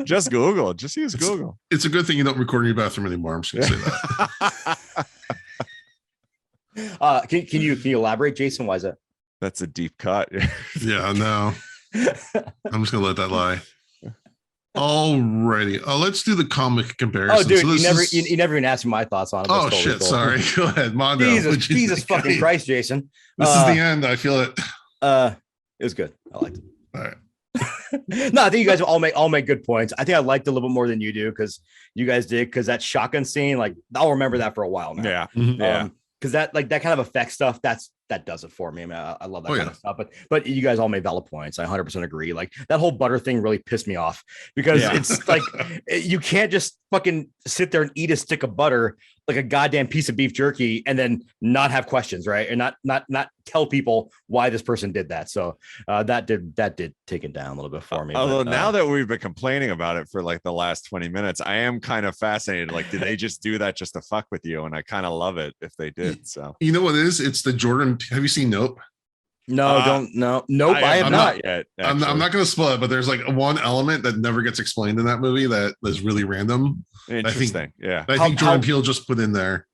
just Google. Just use Google. It's a good thing you don't record in your bathroom anymore. I'm just gonna say that. Can you elaborate, Jason? Why is that? That's a deep cut. Yeah, no. I'm just gonna let that lie. Alrighty. Let's do the comic comparison. Oh, dude, so you never even asked me my thoughts on it. Oh, shit. Cool. Sorry. Go ahead. Mondo. Jesus fucking Christ, Jason. This is the end. I feel it. It was good. I liked it. All right. No, I think you guys all make good points. I think I liked it a little bit more than you do because you guys did, because that shotgun scene, like, I'll remember that for a while now. Yeah. Yeah. Because that kind of effect stuff, that does it for me. I mean, I love that kind of stuff. But you guys all made valid points. I 100% agree. Like, that whole butter thing really pissed me off because it's like, you can't just fucking sit there and eat a stick of butter like a goddamn piece of beef jerky and then not have questions, right? And not tell people why this person did that. So that did take it down a little bit for me. Although now that we've been complaining about it for like the last 20 minutes, I am kind of fascinated. Like, did they just do that just to fuck with you? And I kind of love it if they did. So, you know what it is? It's the Jordan. Have you seen Nope? No, nope. I have not yet. I'm not going to spoil it, but there's like one element that never gets explained in that movie that is really random. Interesting. I think Jordan Peele just put in there.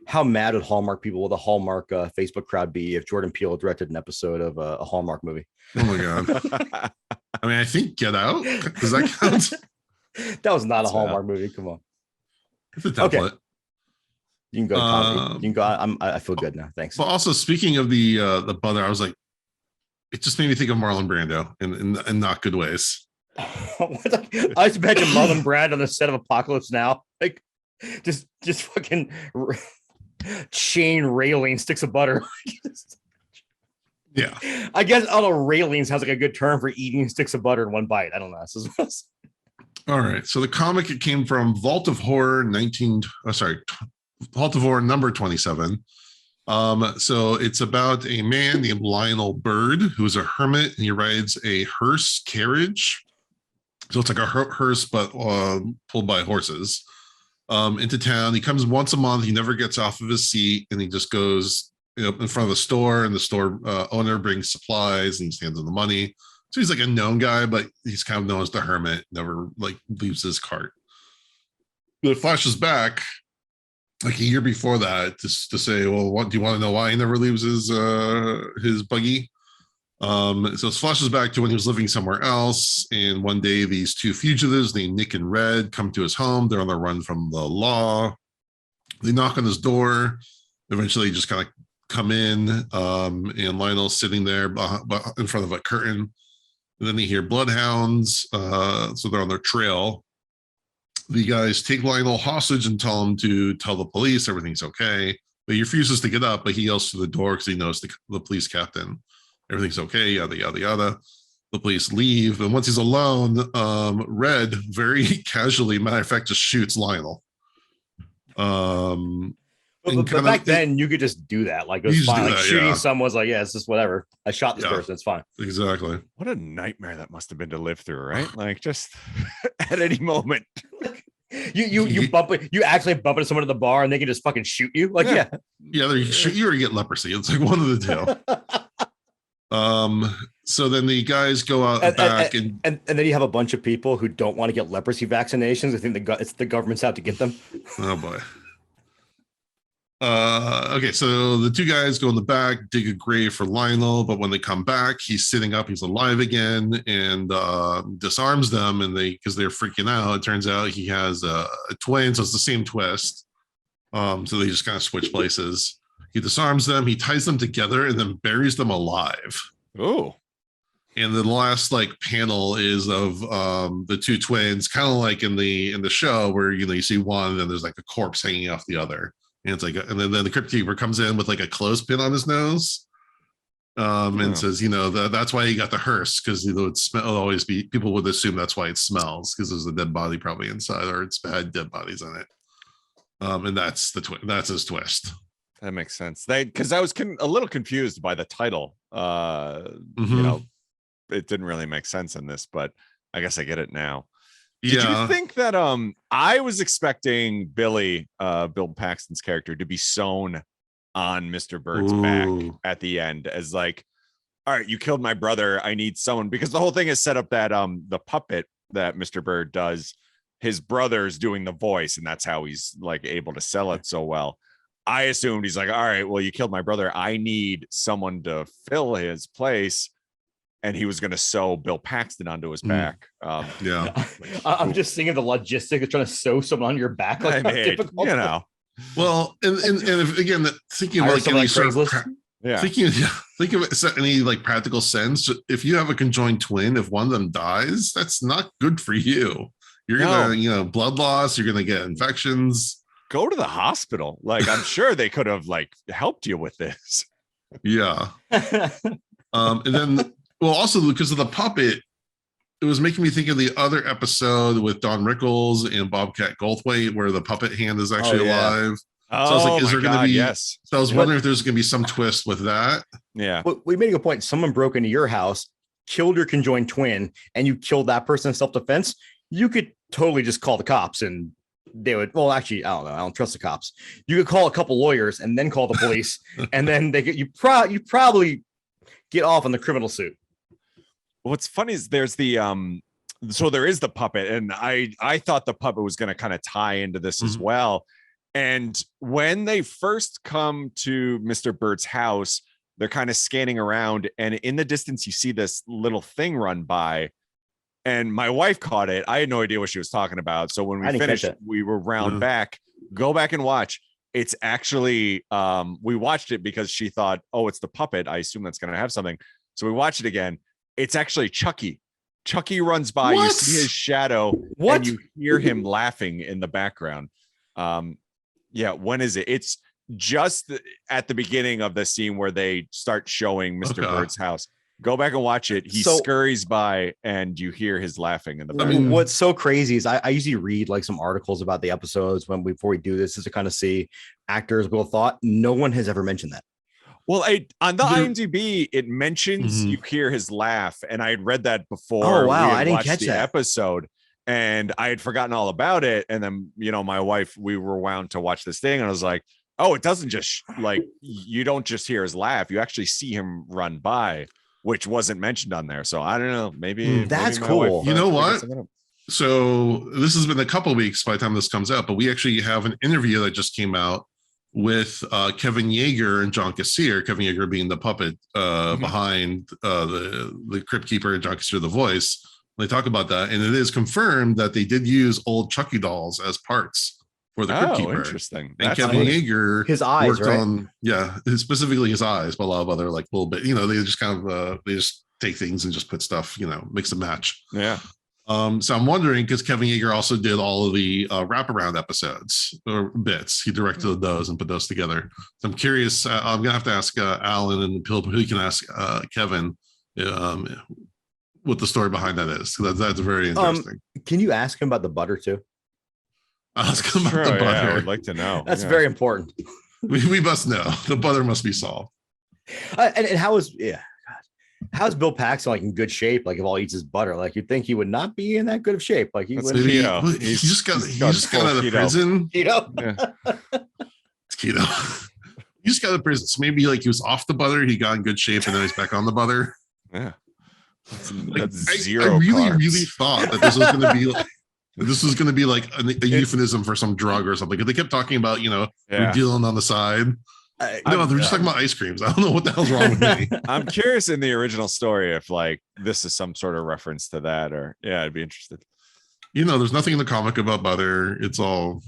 How mad would the Hallmark Facebook crowd be if Jordan Peele directed an episode of a Hallmark movie? Oh my god! I mean, I think Get Out. Does that count? That was not a Hallmark movie. Come on. It's a template. Okay. You can go. Tommy. You can go. I feel good now. Thanks. But also, speaking of the butter, I was like, it just made me think of Marlon Brando in not good ways. I just imagine Marlon Brando on the set of Apocalypse Now, like just fucking chain railing sticks of butter. Yeah, I guess auto railing sounds like a good term for eating sticks of butter in one bite. I don't know. All right, so the comic, it came from Vault of Horror Vault of Horror number 27. So it's about a man named Lionel Bird who's a hermit, and he rides a hearse carriage. So it's like a hearse, but pulled by horses. into town. He comes once a month. He never gets off of his seat, and he just goes in front of the store, and the store owner brings supplies, and he stands on the money. So he's like a known guy, but he's kind of known as the hermit. Never like leaves his cart. But it flashes back like a year before that to say, well, what do you want to know why he never leaves his buggy? So it flashes back to when he was living somewhere else, and one day these two fugitives named Nick and Red come to his home. They're on the run from the law. They knock on his door. Eventually, just kind of come in, and Lionel's sitting there in front of a curtain. And then they hear bloodhounds, so they're on their trail. The guys take Lionel hostage and tell him to tell the police everything's okay. But he refuses to get up, but he yells through the door because he knows the police captain. Everything's okay, yada, yada, yada. The police leave. And once he's alone, Red very casually, matter of fact, just shoots Lionel. But back then, you could just do that. Like, it was fine. Like, shooting someone's like, yeah, it's just whatever. I shot this person. It's fine. Exactly. What a nightmare that must have been to live through, right? Like, just at any moment. You bump it. You actually bump into someone at the bar, and they can just fucking shoot you. Like, yeah. They shoot you or you get leprosy. It's like one of the two. So then the guys go out back, and then you have a bunch of people who don't want to get leprosy vaccinations. I think it's the government's out to get them. Oh boy. Okay, so the two guys go in the back, dig a grave for Lionel, but when they come back, he's sitting up, he's alive again, and disarms them, and because they're freaking out, it turns out he has a twin, so it's the same twist. So they just kind of switch places. He disarms them, he ties them together, and then buries them alive. Oh. And the last panel is of the two twins, kind of like in the show where you see one, and then there's like a corpse hanging off the other. And it's like, and then the Crypt Keeper comes in with like a clothespin on his nose, and says, that's why he got the hearse, because it would always be, people would assume that's why it smells, because there's a dead body probably inside, or it's had dead bodies in it. And that's that's his twist. That makes sense. Because I was a little confused by the title. It didn't really make sense in this, but I guess I get it now. Did you think that I was expecting Bill Paxton's character to be sewn on Mr. Bird's back at the end as like, all right, you killed my brother, I need someone, because the whole thing is set up that the puppet that Mr. Bird does, his brother's doing the voice, and that's how he's like able to sell it so well. I assumed he's like, all right, well, you killed my brother, I need someone to fill his place. And he was going to sew Bill Paxton onto his back. I'm just thinking of the logistics of trying to sew someone on your back. Like, difficult. Well, and if, again, thinking of like any sort of think of it any like practical sense. If you have a conjoined twin, if one of them dies, that's not good for you. You're gonna, blood loss. You're gonna get infections. Go to the hospital. Like, I'm sure they could have like helped you with this. Yeah. And then. Well, also because of the puppet, it was making me think of the other episode with Don Rickles and Bobcat Goldthwait, where the puppet hand is actually alive. So I was like, is there going to be? Yes. So I was wondering if there's going to be some twist with that. Yeah. Well, we made a good point. Someone broke into your house, killed your conjoined twin, and you killed that person in self-defense. You could totally just call the cops, and they would. Well, actually, I don't know. I don't trust the cops. You could call a couple lawyers and then call the police, and then you probably get off on the criminal suit. What's funny is there's the so there is the puppet, and I thought the puppet was going to kind of tie into this as well. And when they first come to Mr. Bird's house, they're kind of scanning around, and in the distance you see this little thing run by, and my wife caught it. I had no idea what she was talking about. So when we finished, we were round back. Go back and watch. It's actually we watched it because she thought, oh, it's the puppet. I assume that's going to have something. So we watched it again. It's actually Chucky. Chucky runs by, you see his shadow, and you hear him laughing in the background. When is it? It's just at the beginning of the scene where they start showing Mr. Bird's house. Go back and watch it. He scurries by, and you hear his laughing in the background. What's so crazy is I usually read like some articles about the episodes before we do this, is to kind of see actors will thought. No one has ever mentioned that. Well, on the IMDb, it mentions you hear his laugh, and I had read that before. Oh wow, I didn't catch the that episode, and I had forgotten all about it. And then, my wife, we were wound to watch this thing, and I was like, oh, it doesn't just you don't just hear his laugh, you actually see him run by, which wasn't mentioned on there. So I don't know, maybe that's maybe cool. wife, You know what? So this has been a couple of weeks by the time this comes out, but we actually have an interview that just came out with Kevin Yeager and John Kassir. Kevin Yeager being the puppet behind the Crypt Keeper, and John Kassir the voice. They talk about that, and it is confirmed that they did use old Chucky dolls as parts for the Crypt Keeper. Interesting. And Kevin Yeager, his eyes, worked right? on specifically his eyes, but a lot of other like little bit. They just kind of they just take things and just put stuff, mix and match. Yeah. So I'm wondering, because Kevin Yeager also did all of the wraparound episodes or bits. He directed those and put those together. So I'm curious. I'm gonna have to ask Alan and Philip, who can ask Kevin what the story behind that is. That's very interesting. Can you ask him about the butter too? Ask him about the butter. Yeah, I would like to know. That's very important. We must know. The butter must be solved. And how's Bill Paxton like in good shape? Like if all he eats is butter, like you'd think he would not be in that good of shape. Like he would. He just got out of prison. It's keto. He just got out of prison. So maybe like he was off the butter, he got in good shape, and then he's back on the butter. Yeah. That's zero. I really, carbs. really thought that this was going to be like a euphemism for some drug or something. Because they kept talking about, we're dealing on the side. No, they're just talking about ice creams. I don't know what the hell's wrong with me. I'm curious in the original story if like this is some sort of reference to that, or I'd be interested. There's nothing in the comic about butter. It's all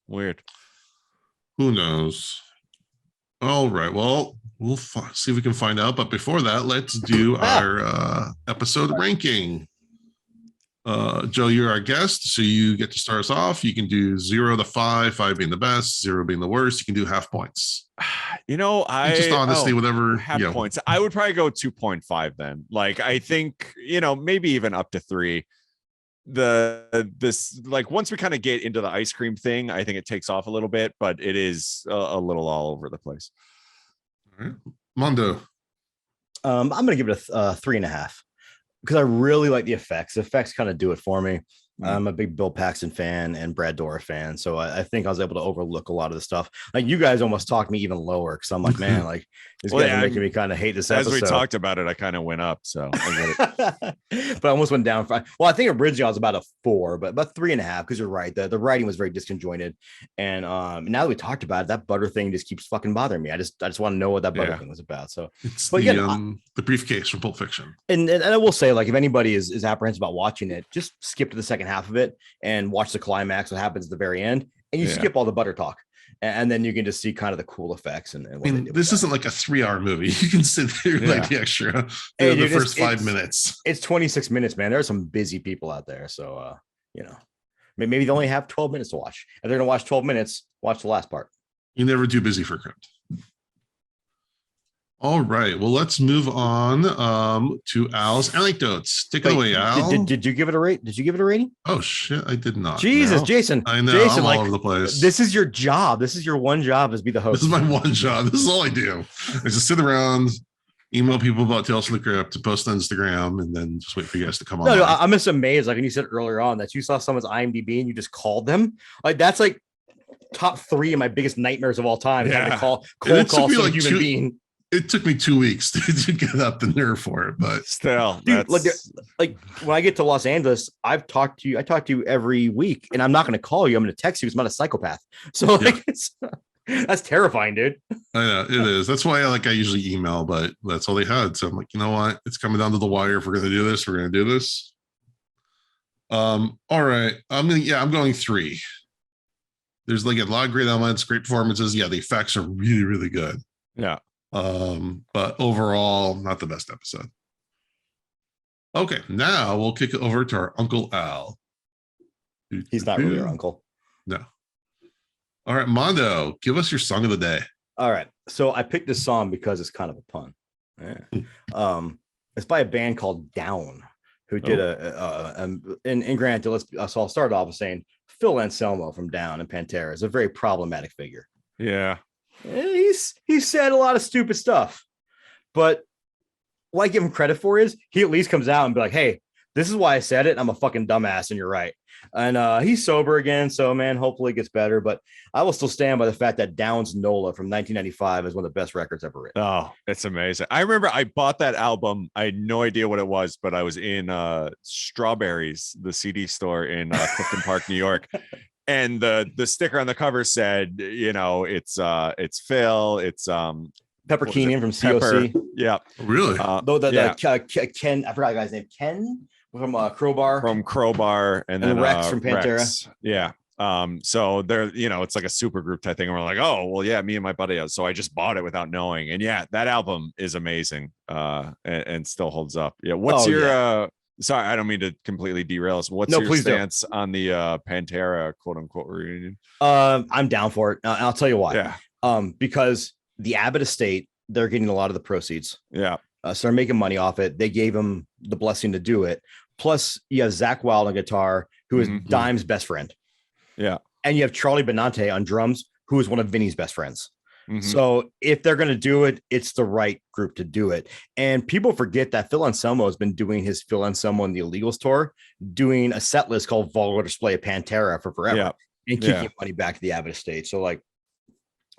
weird. Who knows? All right. Well, we'll see if we can find out. But before that, let's do our episode ranking. Joe, you're our guest, so you get to start us off. You can do 0 to 5, 5 being the best, 0 being the worst. You can do half points. Just honestly, whatever. Half points. I would probably go 2.5 then. Like I think maybe even up to 3. This once we kind of get into the ice cream thing, I think it takes off a little bit, but it is a little all over the place. All right. Mondo. I'm gonna give it a 3.5. Because I really like the effects. The effects kind of do it for me. I'm a big Bill Paxton fan and Brad Dourif fan, so I think I was able to overlook a lot of the stuff. Like you guys almost talked me even lower because I'm like, man, like this guys are making me kind of hate this episode. As we talked about it, I kind of went up, so I get it. But I almost went down. Well, I think originally I was about a 4, but about 3.5 because you're right. The writing was very disconjointed, and now that we talked about it, that butter thing just keeps fucking bothering me. I just want to know what that butter thing was about. So, it's the briefcase from Pulp Fiction. And I will say, like, if anybody is apprehensive about watching it, just skip to the second half of it and watch the climax, what happens at the very end, and you skip all the butter talk, and then you can just see kind of the cool effects. And this isn't like a 3-hour movie. You can sit there like the extra the first 5 minutes. It's 26 minutes, man. There are some busy people out there, so maybe they only have 12 minutes to watch. If they're gonna watch 12 minutes, watch the last part. You're never too busy for Crypt. All right. Well, let's move on to Al's anecdotes. Take it away, Al. Did you give it a rate? Did you give it a rating? Oh shit, I did not. Jesus, no. Jason. I know. Jason, I'm all over the place. This is your job. This is your one job, is be the host. This is my one job. This is all I do. I just sit around, email people about Tales from the Crypt, to post on Instagram, and then just wait for you guys to come on. No, I'm just amazed. Like when you said earlier on that you saw someone's IMDb and you just called them. Like that's like top 3 of my biggest nightmares of all time. Yeah. Having to call some human being. It took me 2 weeks to get up the nerve for it, but still, dude, like when I get to Los Angeles, I talk to you every week, and I'm not going to call you. I'm going to text you. Because I'm not a psychopath. So like, that's terrifying, dude. I know it is. That's why I usually email, but that's all they had. So I'm like, you know what? It's coming down to the wire. If we're going to do this, we're going to do this. All right. I'm going 3. There's like a lot of great elements, great performances. Yeah, the effects are really, really good. Yeah. But overall, not the best episode. Okay, now we'll kick it over to our Uncle Al. He's not really your uncle. No. All right, Mondo, give us your song of the day. All right, so I picked this song because it's kind of a pun. Yeah. It's by a band called Down, who did and granted, so I'll start off with saying Phil Anselmo from Down and Pantera is a very problematic figure. Yeah. He's said a lot of stupid stuff, but what I give him credit for is he at least comes out and be like, hey, This is why I said it. I'm a fucking dumbass, and you're right. And he's sober again, so man, hopefully it gets better. But I will still stand by the fact that Downs Nola from 1995 is one of the best records ever written. Oh, it's amazing. I remember I bought that album. I had no idea what it was, but I was in Strawberries, the CD store in Clifton Park, New York. And the sticker on the cover said, you know, it's Phil, it's Pepper Keenan from COC. Pepper. Yeah. Really? Ken, I forgot the guy's name. Ken from Crowbar. From Crowbar, and then Rex from Pantera. Rex. Yeah. So they're, you know, it's like a super group type thing. And we're like, oh, well, yeah, me and my buddy. So I just bought it without knowing. And yeah, that album is amazing. And still holds up. Yeah. What's sorry, I don't mean to completely derail us. What's your stance on the Pantera quote unquote reunion? I'm down for it. I'll tell you why. Yeah. Because the Abbott estate, they're getting a lot of the proceeds. Yeah. So they're making money off it. They gave him the blessing to do it. Plus, you have Zach Wild on guitar, who is Dime's best friend. Yeah. And you have Charlie Benante on drums, who is one of Vinny's best friends. So if they're going to do it, it's the right group to do it. And people forget that Phil Anselmo has been doing his Phil Anselmo and the Illegals tour, doing a set list called Vulgar Display of Pantera for forever, and keeping money back to the Abbott estate. So like,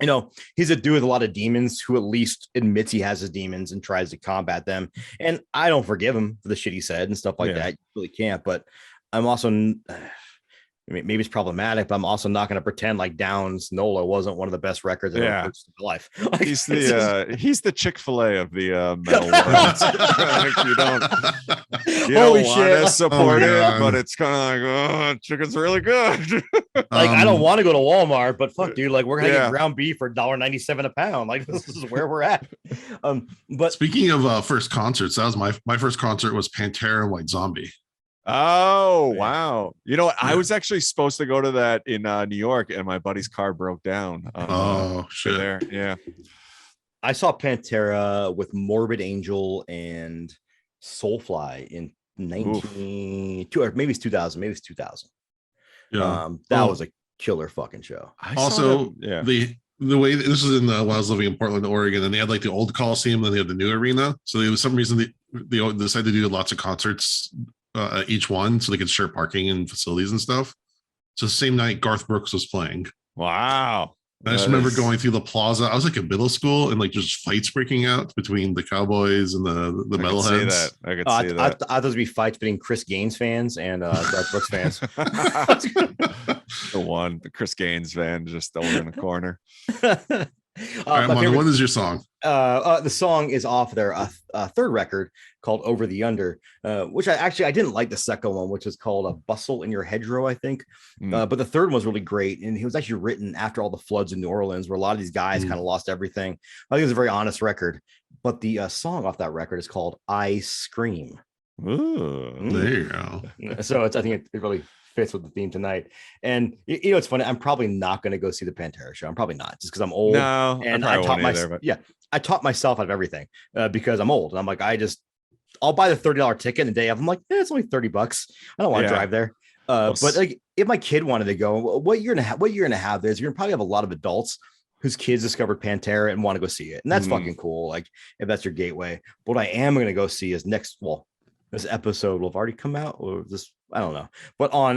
you know, he's a dude with a lot of demons who at least admits he has his demons and tries to combat them. And I don't forgive him for the shit he said and stuff like that. You really can't. But I'm also, I mean, maybe it's problematic, but I'm also not going to pretend like Downs Nola wasn't one of the best records I've ever purchased in my life. Like, he's the Chick-fil-A of the metal world. you don't want to support it, but it's kind of like, oh, chicken's really good. Like, I don't want to go to Walmart, but fuck, dude, like we're gonna get ground beef for $1.97 a pound. Like, this is where we're at. But speaking of first concerts, that was my first concert was Pantera and White Zombie. Oh, wow. You know what? I was actually supposed to go to that in New York, and my buddy's car broke down. Oh, shit. There. Yeah. I saw Pantera with Morbid Angel and Soulfly in 1992, or maybe it's 2000. Maybe it's 2000. Yeah. That was a killer fucking show. Also, the way this is in when I was living in Portland, Oregon, and they had like the old Coliseum, and they had the new arena. So there was some reason they decided to do lots of concerts each one, so they could share parking and facilities and stuff. So the same night Garth Brooks was playing. Wow. I just remember going through the plaza. I was like in middle school, and like just fights breaking out between the Cowboys and the metalheads. I could see that. I thought there'd be fights between Chris Gaines fans and Garth Brooks fans. The Chris Gaines fan just over in the corner. All right, Mondo, what is your song? The song is off their third record called Over the Under, which I didn't like the second one, which is called A Bustle in Your Hedgerow, I think. But the third one was really great. And it was actually written after all the floods in New Orleans, where a lot of these guys kind of lost everything. I think it was a very honest record. But the song off that record is called I Scream. Ooh, there you go. So I think it really fits with the theme tonight. And you know, it's funny. I'm probably not going to go see the Pantera show. I'm probably not, just because I'm old. No, and I taught myself out of everything because I'm old. And I'm like, I'll buy the $30 ticket and the day of. I'm like, it's only $30. I don't want to drive there. But like, if my kid wanted to go, what you're gonna have is you're gonna probably have a lot of adults whose kids discovered Pantera and want to go see it, and that's fucking cool. Like, if that's your gateway. But what I am gonna go see is this episode will have already come out, or this, I don't know. But on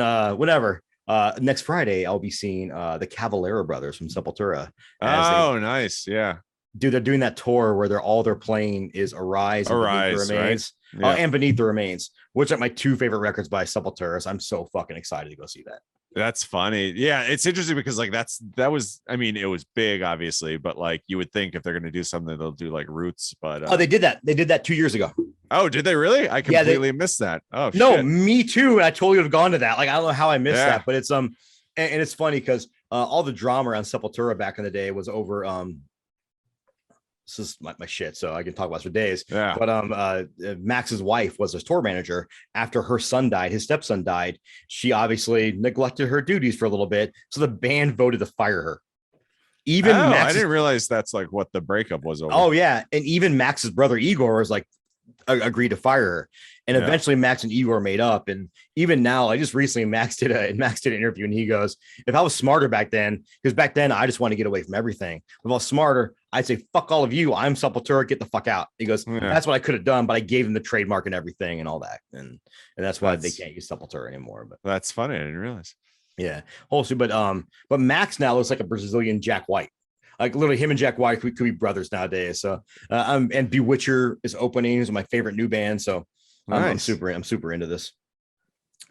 next Friday, I'll be seeing the Cavalera brothers from Sepultura. Nice. Yeah. Dude, they're doing that tour where all they're playing is Arise and Beneath the Remains. Right? And Beneath the Remains, which are my two favorite records by Sepultura. So I'm so fucking excited to go see that. That's funny. Yeah, it's interesting because like that was, I mean, it was big, obviously, but like you would think if they're gonna do something, they'll do like Roots. But they did that. They did that 2 years ago. Oh, did they really? I completely missed that. Oh no, shit. Me too. And I totally would have gone to that. Like, I don't know how I missed that, but it's and it's funny because all the drama around Sepultura back in the day was over this is my shit, so I can talk about this for days. Yeah. But Max's wife was his tour manager. After her son died, his stepson died. She obviously neglected her duties for a little bit, so the band voted to fire her. I didn't realize that's like what the breakup was over. Oh yeah, and even Max's brother Igor was like agreed to fire her, and eventually Max and Igor made up. And even now, I just recently Max did an interview, and he goes, "If I was smarter back then, because back then I just wanted to get away from everything. If I was smarter, I'd say, fuck all of you. I'm Sepultura. Get the fuck out. He goes, that's what I could have done, but I gave him the trademark and everything and all that. And that's why they can't use Sepultura anymore. But that's funny. I didn't realize. Yeah. Also, but Max now looks like a Brazilian Jack White. Like literally him and Jack White could be brothers nowadays. So and Bewitcher is opening. Is my favorite new band. So I'm super into this.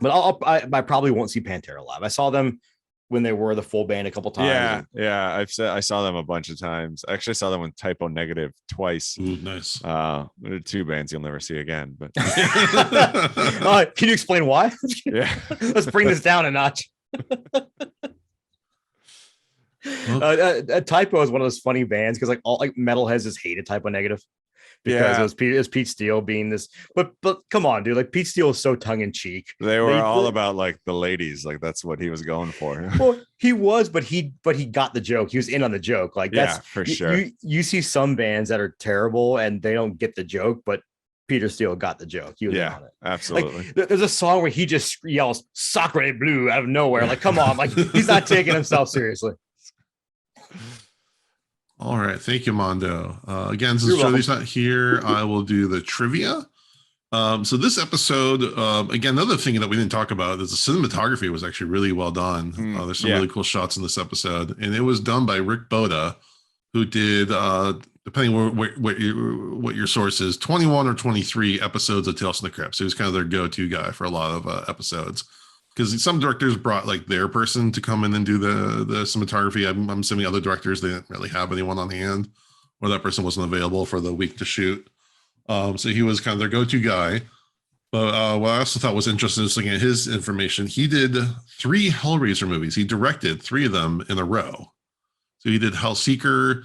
But I probably won't see Pantera live. I saw them when they were the full band a couple times. Yeah. I saw them a bunch of times. I actually saw them with Typo Negative twice. Ooh, nice. There are 2 bands you'll never see again. But can you explain why? Yeah. Let's bring this down a notch. Typo is one of those funny bands because all metalheads just hated Typo Negative because it was Pete Steele being this, but come on, dude, like Pete Steele is so tongue in cheek. They were all about like the ladies, like that's what he was going for. Well, he was, but he got the joke. He was in on the joke. Like that's for sure. You see some bands that are terrible and they don't get the joke, but Peter Steele got the joke. He was in on it. Absolutely. Like, there's a song where he just yells "Sacre Blue" out of nowhere. Like, come on, like he's not taking himself seriously. All right, thank you, Mondo. Again, since Charlie's not here, I will do the trivia. So this episode, again, another thing that we didn't talk about is the cinematography was actually really well done. There's some really cool shots in this episode, and it was done by Rick Boda, who did, depending on what your source is, 21 or 23 episodes of Tales from the Crypt. So he was kind of their go-to guy for a lot of episodes. Because some directors brought like their person to come in and do the cinematography. I'm assuming other directors, they didn't really have anyone on hand, or that person wasn't available for the week to shoot. So he was kind of their go-to guy. But what I also thought was interesting is looking at his information. He did 3 Hellraiser movies. He directed 3 of them in a row. So he did Hellseeker,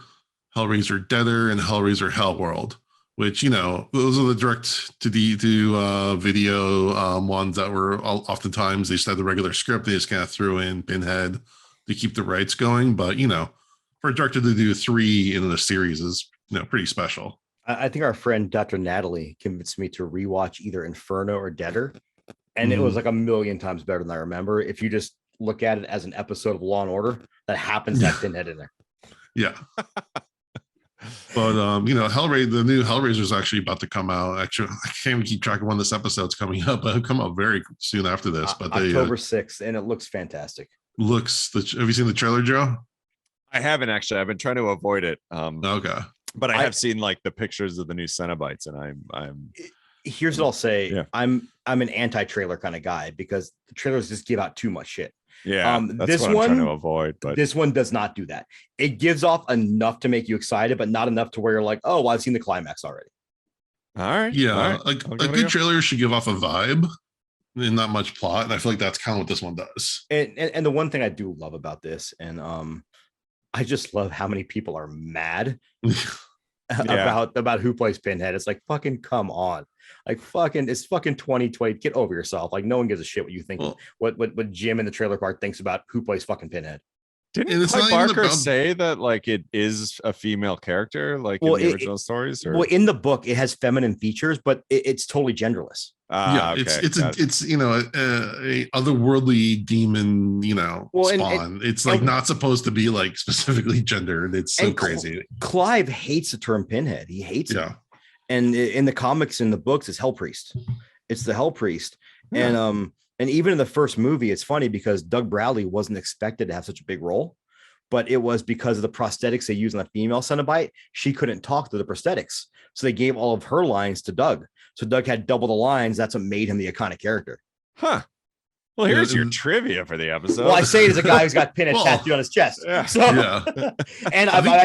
Hellraiser Deader, and Hellraiser Hellworld, which, those are the direct to video ones that were oftentimes they just had the regular script. They just kind of threw in Pinhead to keep the rights going. But, for a director to do 3 in a series is, pretty special. I think our friend Dr. Natalie convinced me to rewatch either Inferno or Deader. And it was like a million times better than I remember. If you just look at it as an episode of Law and Order that happens to have Pinhead in there. Yeah. But Hellraiser, the new Hellraiser is actually about to come out. Actually, I can't even keep track of when this episode's coming up, but it'll come out very soon after this. But October 6th, and it looks fantastic. Have you seen the trailer, Joe? I haven't actually. I've been trying to avoid it. Okay. But I have seen like the pictures of the new Cenobites, and I'm here's what I'll say. Yeah. I'm an anti-trailer kind of guy because the trailers just give out too much shit. Yeah, that's this what one, I'm trying to avoid. But this one does not do that. It gives off enough to make you excited, but not enough to where you're like, oh, well, I've seen the climax already. All right. Yeah, all right. Like a good trailer should give off a vibe and not much plot. And I feel like that's kind of what this one does. And the one thing I do love about this, and I just love how many people are mad about who plays Pinhead. It's like, fucking come on. Like it's fucking 2020. Get over yourself. Like no one gives a shit what you think. What Jim in the trailer park thinks about who plays fucking Pinhead. Didn't Clive Barker say that like it is a female character, like in the original stories? Or? Well, in the book, it has feminine features, but it's totally genderless. Okay. It's a otherworldly demon, spawn. It's like not supposed to be like specifically gendered. It's so crazy. Clive hates the term Pinhead. He hates it. And in the comics, in the books, it's Hell Priest. It's the Hell Priest. Yeah. And even in the first movie, it's funny because Doug Bradley wasn't expected to have such a big role, but it was because of the prosthetics they used on the female Cenobite. She couldn't talk to the prosthetics. So they gave all of her lines to Doug. So Doug had double the lines. That's what made him the iconic character. Huh. Well, here's your trivia for the episode. Well, I say it as a guy who's got Pinhead tattooed on his chest. Yeah. So, and I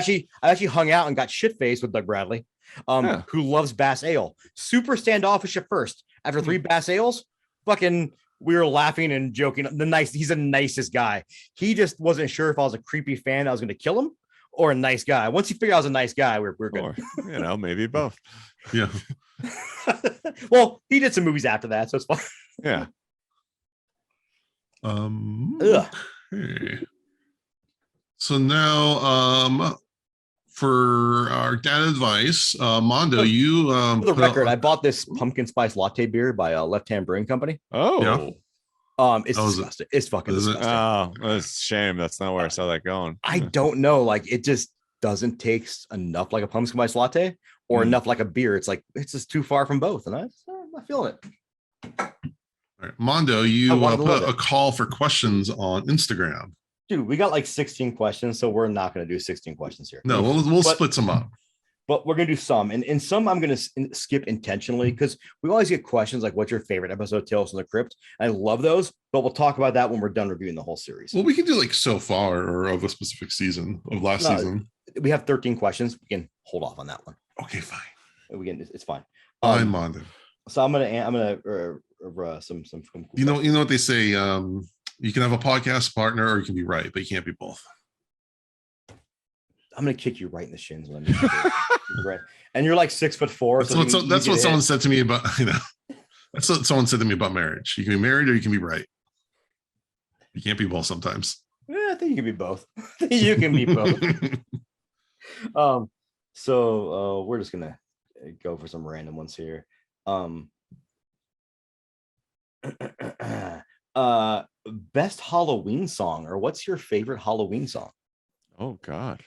actually hung out and got shit-faced with Doug Bradley, who loves Bass Ale. Super standoffish at first. After 3 Bass Ales, fucking, we were laughing and joking. He's the nicest guy. He just wasn't sure if I was a creepy fan that was going to kill him or a nice guy. Once he figured I was a nice guy, we're good. Or, maybe both. Yeah. Well, he did some movies after that, so it's fine. Yeah. Okay. So now for our dad advice, Mondo, you for the record, I bought this pumpkin spice latte beer by Left Hand Brewing Company. Oh, it's disgusting. It's fucking disgusting. Oh, it's a shame. That's not where I saw that going. I don't know. Like it just doesn't taste enough like a pumpkin spice latte or enough like a beer. It's like it's just too far from both, and I'm not feeling it. All right, Mondo, you put a call for questions on Instagram. Dude, we got like 16 questions, so we're not going to do 16 questions here. No, we'll split some up. But we're going to do some. And some I'm going to skip intentionally because we always get questions like, what's your favorite episode, Tales from the Crypt? I love those, but we'll talk about that when we're done reviewing the whole series. Well, we can do like so far or of a specific season of last season. We have 13 questions. We can hold off on that one. Okay, fine. It's fine. Fine, Mondo. So I'm gonna some. You know what they say. You can have a podcast partner, or you can be right, but you can't be both. I'm gonna kick you right in the shins when I'm right. And you're like 6'4". That's what someone said to me about. That's what someone said to me about marriage. You can be married, or you can be right. You can't be both sometimes. I think you can be both. You can be both. So we're just gonna go for some random ones here. Best Halloween song, or what's your favorite Halloween song? Oh God.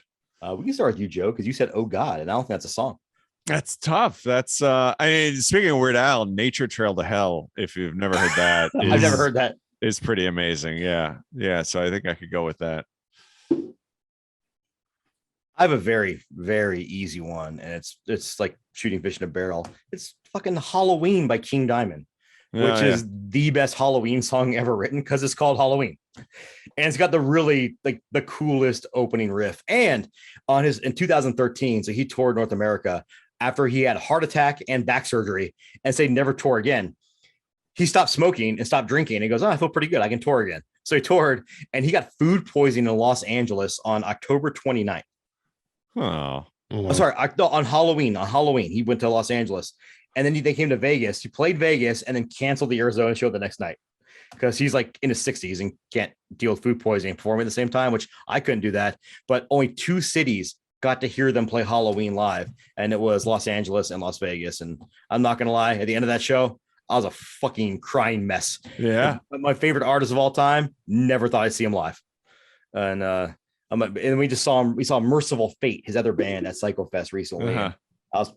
We can start with you, Joe, because you said "Oh God," and I don't think that's a song. That's tough. That's I mean, speaking of Weird Al, "Nature Trail to Hell." If you've never heard that, I've never heard that. Is pretty amazing. Yeah. So I think I could go with that. I have a very, very easy one, and it's like shooting fish in a barrel. It's fucking Halloween by King Diamond, which is the best Halloween song ever written because it's called Halloween. And it's got the really like the coolest opening riff. And in 2013, so he toured North America after he had a heart attack and back surgery and said never tour again. He stopped smoking and stopped drinking. And he goes, I feel pretty good. I can tour again. So he toured, and he got food poisoning in Los Angeles on October 29th. Oh, sorry. On Halloween, he went to Los Angeles, and then they came to Vegas. He played Vegas and then canceled the Arizona show the next night because he's like in his 60s and can't deal with food poisoning and performing at the same time, which I couldn't do that. But only 2 cities got to hear them play Halloween live, and it was Los Angeles and Las Vegas. And I'm not going to lie, at the end of that show, I was a fucking crying mess. Yeah. My favorite artist of all time, never thought I'd see him live. And we saw Merciful Fate, his other band at Psycho Fest recently. All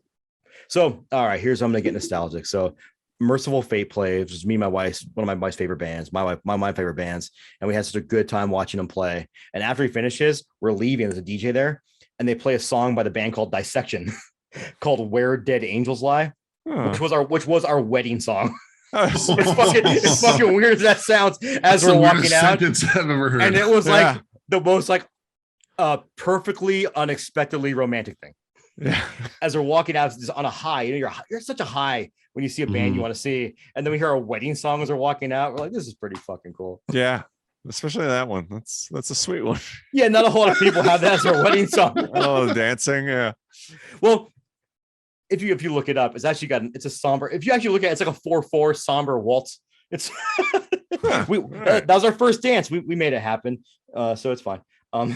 right, here's how I'm gonna get nostalgic. So Merciful Fate played, which is me and my wife's one of my wife's favorite bands, my favorite bands, and we had such a good time watching them play. And after he finishes, we're leaving. There's a DJ there, and they play a song by the band called Dissection, called "Where Dead Angels Lie," which was our wedding song. It's fucking weird as that sounds as we're walking out. I've ever heard. And it was like the most like perfectly unexpectedly romantic thing. Yeah. As we're walking out just on a high, you're such a high when you see a band you want to see, and then we hear a wedding song as we're walking out. We're like, this is pretty fucking cool. Yeah. Especially that one. That's a sweet one. Yeah, not a whole lot of people have that as their wedding song. Oh, dancing. Yeah. Well, if you look it up, it's a somber. If you actually look at it, it's like a 4/4 somber waltz. It's that was our first dance. We made it happen. So it's fine. All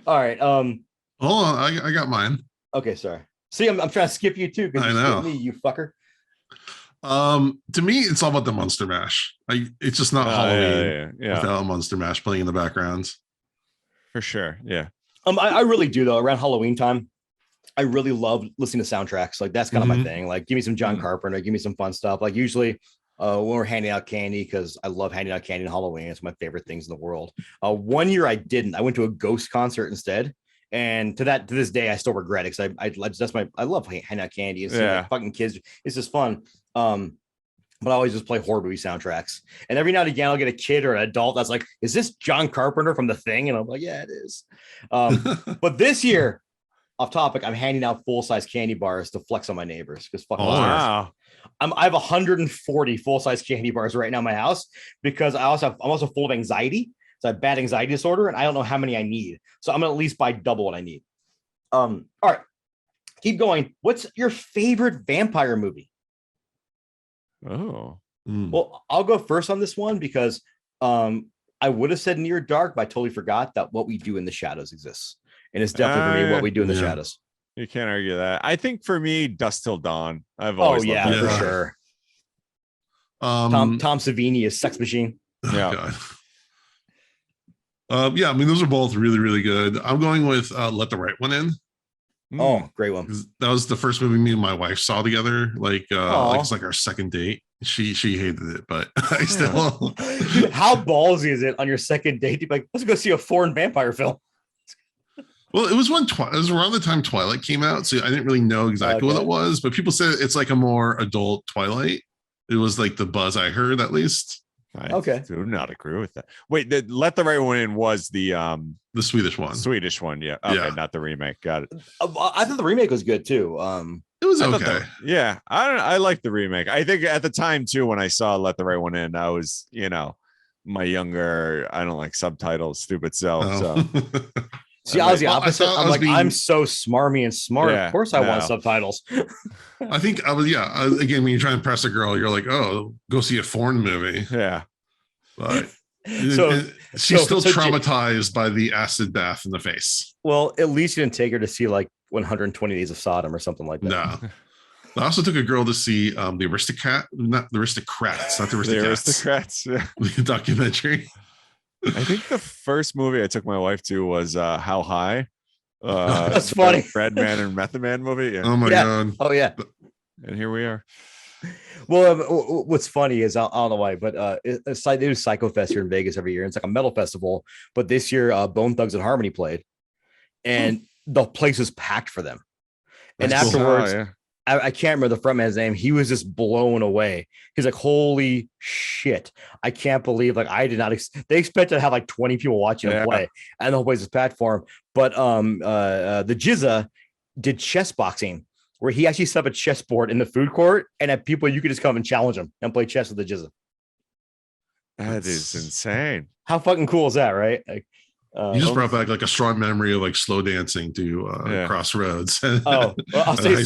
right. Hold on, I got mine. Okay, sorry. See, I'm trying to skip you too. I know. Me, you fucker. To me, it's all about the Monster Mash. It's just not Halloween without Monster Mash playing in the background. For sure. Yeah. I really do though. Around Halloween time, I really love listening to soundtracks. Like that's kind of my thing. Like give me some John Carpenter, give me some fun stuff. Like usually when we're handing out candy, because I love handing out candy in Halloween. It's my favorite things in the world. 1 year I didn't. I went to a Ghost concert instead. And to this day, I still regret it because I love handing out candy and seeing like fucking kids. It's just fun. But I always just play horror movie soundtracks. And every now and again, I'll get a kid or an adult that's like, is this John Carpenter from The Thing? And I'm like, yeah, it is. But this year, off topic, I'm handing out full-size candy bars to flex on my neighbors because fuck. Wow. I have 140 full-size candy bars right now in my house because I'm also full of anxiety. So I have bad anxiety disorder, and I don't know how many I need. So I'm gonna at least buy double what I need. All right, keep going. What's your favorite vampire movie? Oh. Well, I'll go first on this one because I would have said Near Dark, but I totally forgot that What We Do in the Shadows exists. And it's definitely for me What We Do in the Shadows. You can't argue that. I think for me, Dusk Till Dawn. I've always loved that for sure. Tom Savini is Sex Machine. Yeah. God. Yeah, I mean those are both really, really good. I'm going with Let the Right One In. Oh, great one. That was the first movie me and my wife saw together. Like it's like our second date. She hated it, but I still. Dude, how ballsy is it on your second date to be like, let's go see a foreign vampire film? Well, it was it was around the time Twilight came out, so I didn't really know exactly what it was. But people said it's like a more adult Twilight. It was like the buzz I heard, at least. I do not agree with that. Wait, Let the Right One In was the Swedish one. Swedish one, yeah. Okay, yeah. Not the remake. Got it. I thought the remake was good too. It was okay. I like the remake. I think at the time too, when I saw Let the Right One In, I was, my younger, I don't like subtitles, stupid self. So see, I was the opposite. I'm so smarmy and smart. Yeah, of course I want subtitles. I think I was, again, when you try and impress a girl, you're like, oh, go see a foreign movie. Yeah. But she's still traumatized by the acid bath in the face. Well, at least you didn't take her to see like 120 Days of Sodom or something like that. No. I also took a girl to see the Aristocrats, not the Aristocrats, yeah. The documentary. I think the first movie I took my wife to was How High. That's funny. Red Man and Method Man movie. Yeah. Oh my god. Oh yeah. And here we are. Well, what's funny is I don't know why, but it's like they do Psycho Fest here in Vegas every year. It's like a metal festival, but this year Bone Thugs and Harmony played, and the place was packed for them. And That's afterwards, cool. I can't remember the frontman's name. He was just blown away. He's like, "Holy shit! I can't believe like I did not. They expected to have like 20 people watching him play, and the whole place is packed for him." But the Jizza did chess boxing, where he actually set up a chessboard in the food court, and had people you could just come and challenge him and play chess with the Jizza. That is insane. How fucking cool is that, right? Like, you just brought back like a strong memory of like slow dancing to Crossroads. Well, I'll say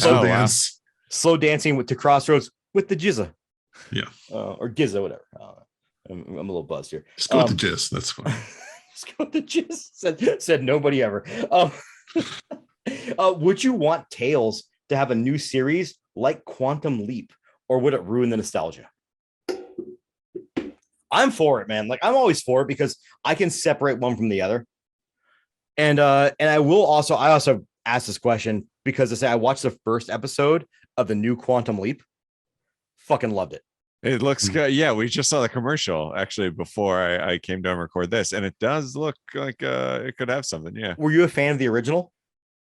slow dancing to Crossroads with the Jizza. Yeah. Or Gizza, whatever. I'm a little buzzed here. Just go with the Jizz. That's fine. Just go with the Jizz. Said nobody ever. Would you want Tales to have a new series like Quantum Leap, or would it ruin the nostalgia? I'm for it, man. Like I'm always for it because I can separate one from the other. And I also asked this question because I watched the first episode of the new Quantum Leap. Fucking loved it. It looks good. Yeah, we just saw the commercial actually before I came down and record this, and it does look like it could have something. Yeah. Were you a fan of the original?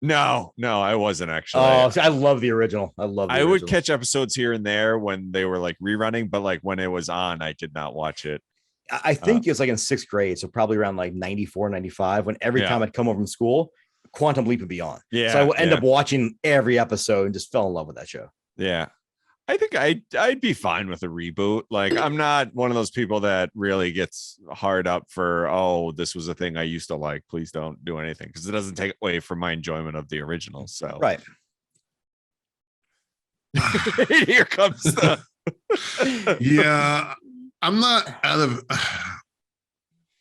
No, I wasn't actually. Oh, I love the original. I would catch episodes here and there when they were like rerunning, but like when it was on, I did not watch it. I think it was like in 6th grade, so probably around like 94, 95, when every time I'd come home from school, Quantum Leap would be on. Yeah. So I would end up watching every episode and just fell in love with that show. Yeah. I think I'd be fine with a reboot. Like I'm not one of those people that really gets hard up for, oh, this was a thing I used to like. Please don't do anything, because it doesn't take away from my enjoyment of the original. So right. Here comes the yeah. I'm not out of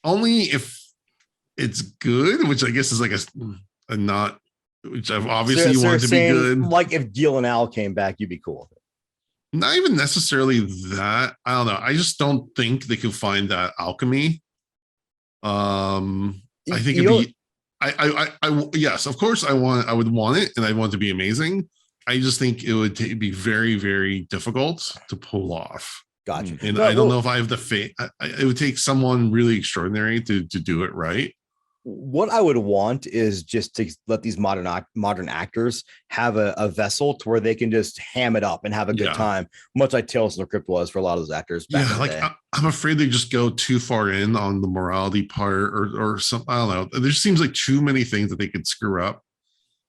only if it's good, which I guess is like a not, which I've obviously wanted to be good. Like if Gil and Al came back, you'd be cool. Not even necessarily that. I don't know. I just don't think they can find that alchemy. I think it'd be. I yes, of course I would want it, and I want it to be amazing. I just think it would be very, very difficult to pull off. Gotcha. And I don't know if I have the faith. It would take someone really extraordinary to do it right. What I would want is just to let these modern actors have a vessel to where they can just ham it up and have a good time, much like Tales from the Crypt was for a lot of those actors. Back in the day. I'm afraid they just go too far in on the morality part or something. I don't know. There seems like too many things that they could screw up.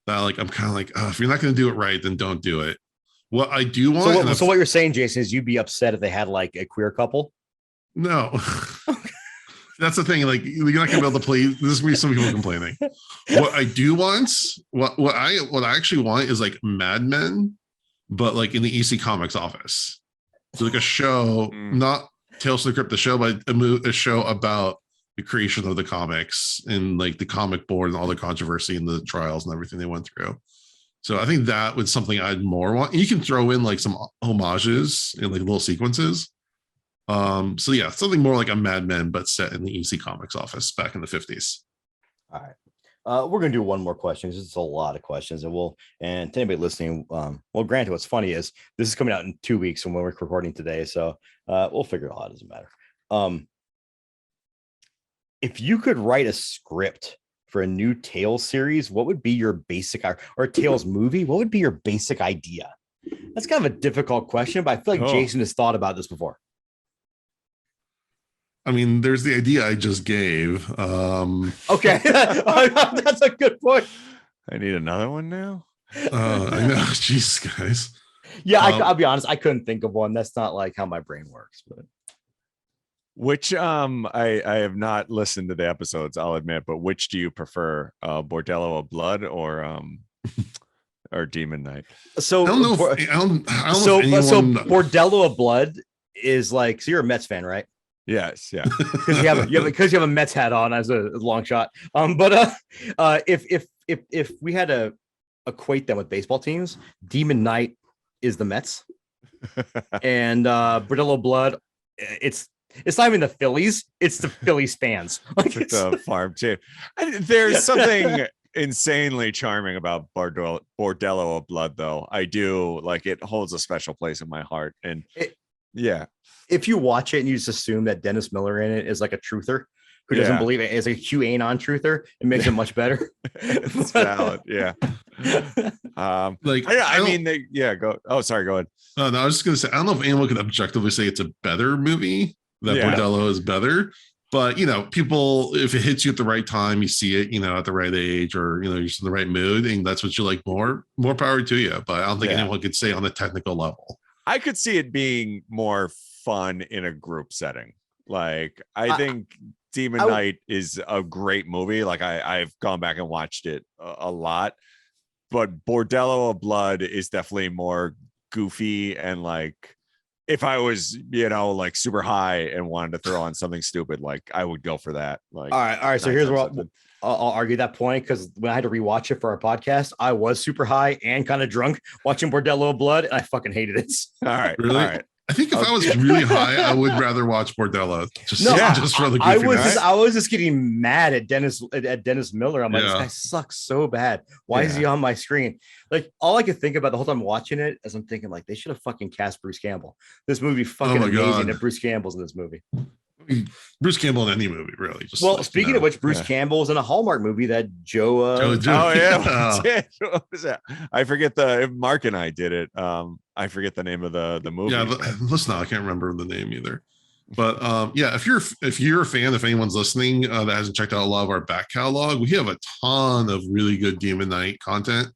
That like I'm kind of like, if you're not going to do it right, then don't do it. What I do want. So what you're saying, Jason, is you'd be upset if they had like a queer couple? No. That's the thing. Like you're not gonna be able to play. There's gonna be some people complaining. What I do want, what I actually want is like Mad Men, but like in the EC Comics office. So like a show, not Tales from the Crypt, the show, but a show about the creation of the comics and like the comic board and all the controversy and the trials and everything they went through. So I think that was something I'd more want. And you can throw in like some homages and like little sequences. So yeah, something more like a Mad Men, but set in the EC Comics office back in the 50s. All right. We're gonna do one more question because it's a lot of questions, and to anybody listening, well, granted, what's funny is this is coming out in 2 weeks from when we're recording today, so we'll figure it out. It doesn't matter. If you could write a script for a new Tales series, what would be your basic, or Tales movie? What would be your basic idea? That's kind of a difficult question, but I feel like Jason has thought about this before. I mean, there's the idea I just gave. Okay, that's a good point. I need another one now. I know, jeez, guys. Yeah, I'll be honest. I couldn't think of one. That's not like how my brain works. But which I have not listened to the episodes, I'll admit. But which do you prefer, Bordello of Blood or Demon Knight? So I don't know. I don't so know if anyone... Bordello of Blood is like, so you're a Mets fan, right? Yes, yeah. Because you have a Mets hat on as a long shot. But if we had to equate them with baseball teams, Demon Knight is the Mets, and Bordello Blood, it's not even the Phillies, it's the Phillies fans. Like it's the farm team. There's something insanely charming about Bordello of Blood, though. I do like it. Holds a special place in my heart, and yeah. If you watch it and you just assume that Dennis Miller in it is like a truther who doesn't believe it is a QAnon truther, it makes it much better. It's valid, yeah. Go. Oh, sorry, go ahead. No, I was just gonna say, I don't know if anyone could objectively say it's a better movie, that Bordello is better. But people, if it hits you at the right time, you see it, at the right age, or you're just in the right mood, and that's what you like more power to you. But I don't think anyone could say on the technical level. I could see it being more fun in a group setting. Like I think Demon Knight is a great movie. Like I've gone back and watched it a lot, but Bordello of Blood is definitely more goofy, and like if I was like super high and wanted to throw on something stupid, like I would go for that. Like all right, so here's where I'll argue that point, because when I had to rewatch it for our podcast, I was super high and kind of drunk watching Bordello of Blood, and I fucking hated it. All right, really? All right. I think if I was really high, I would rather watch Bordello. Just for the goofiness. I was just getting mad at Dennis Miller. I'm like, this guy sucks so bad. Why is he on my screen? Like, all I could think about the whole time watching it is I'm thinking, like, they should have fucking cast Bruce Campbell. This movie fucking amazing that Bruce Campbell's in this movie. Bruce Campbell in any movie, really. Just speaking of which, Bruce Campbell is in a Hallmark movie that Joe. Oh yeah, what was that? I forget Mark and I did it. I forget the name of the movie. Yeah, listen, I can't remember the name either. But if you're a fan, if anyone's listening that hasn't checked out a lot of our back catalog, we have a ton of really good Demon Knight content.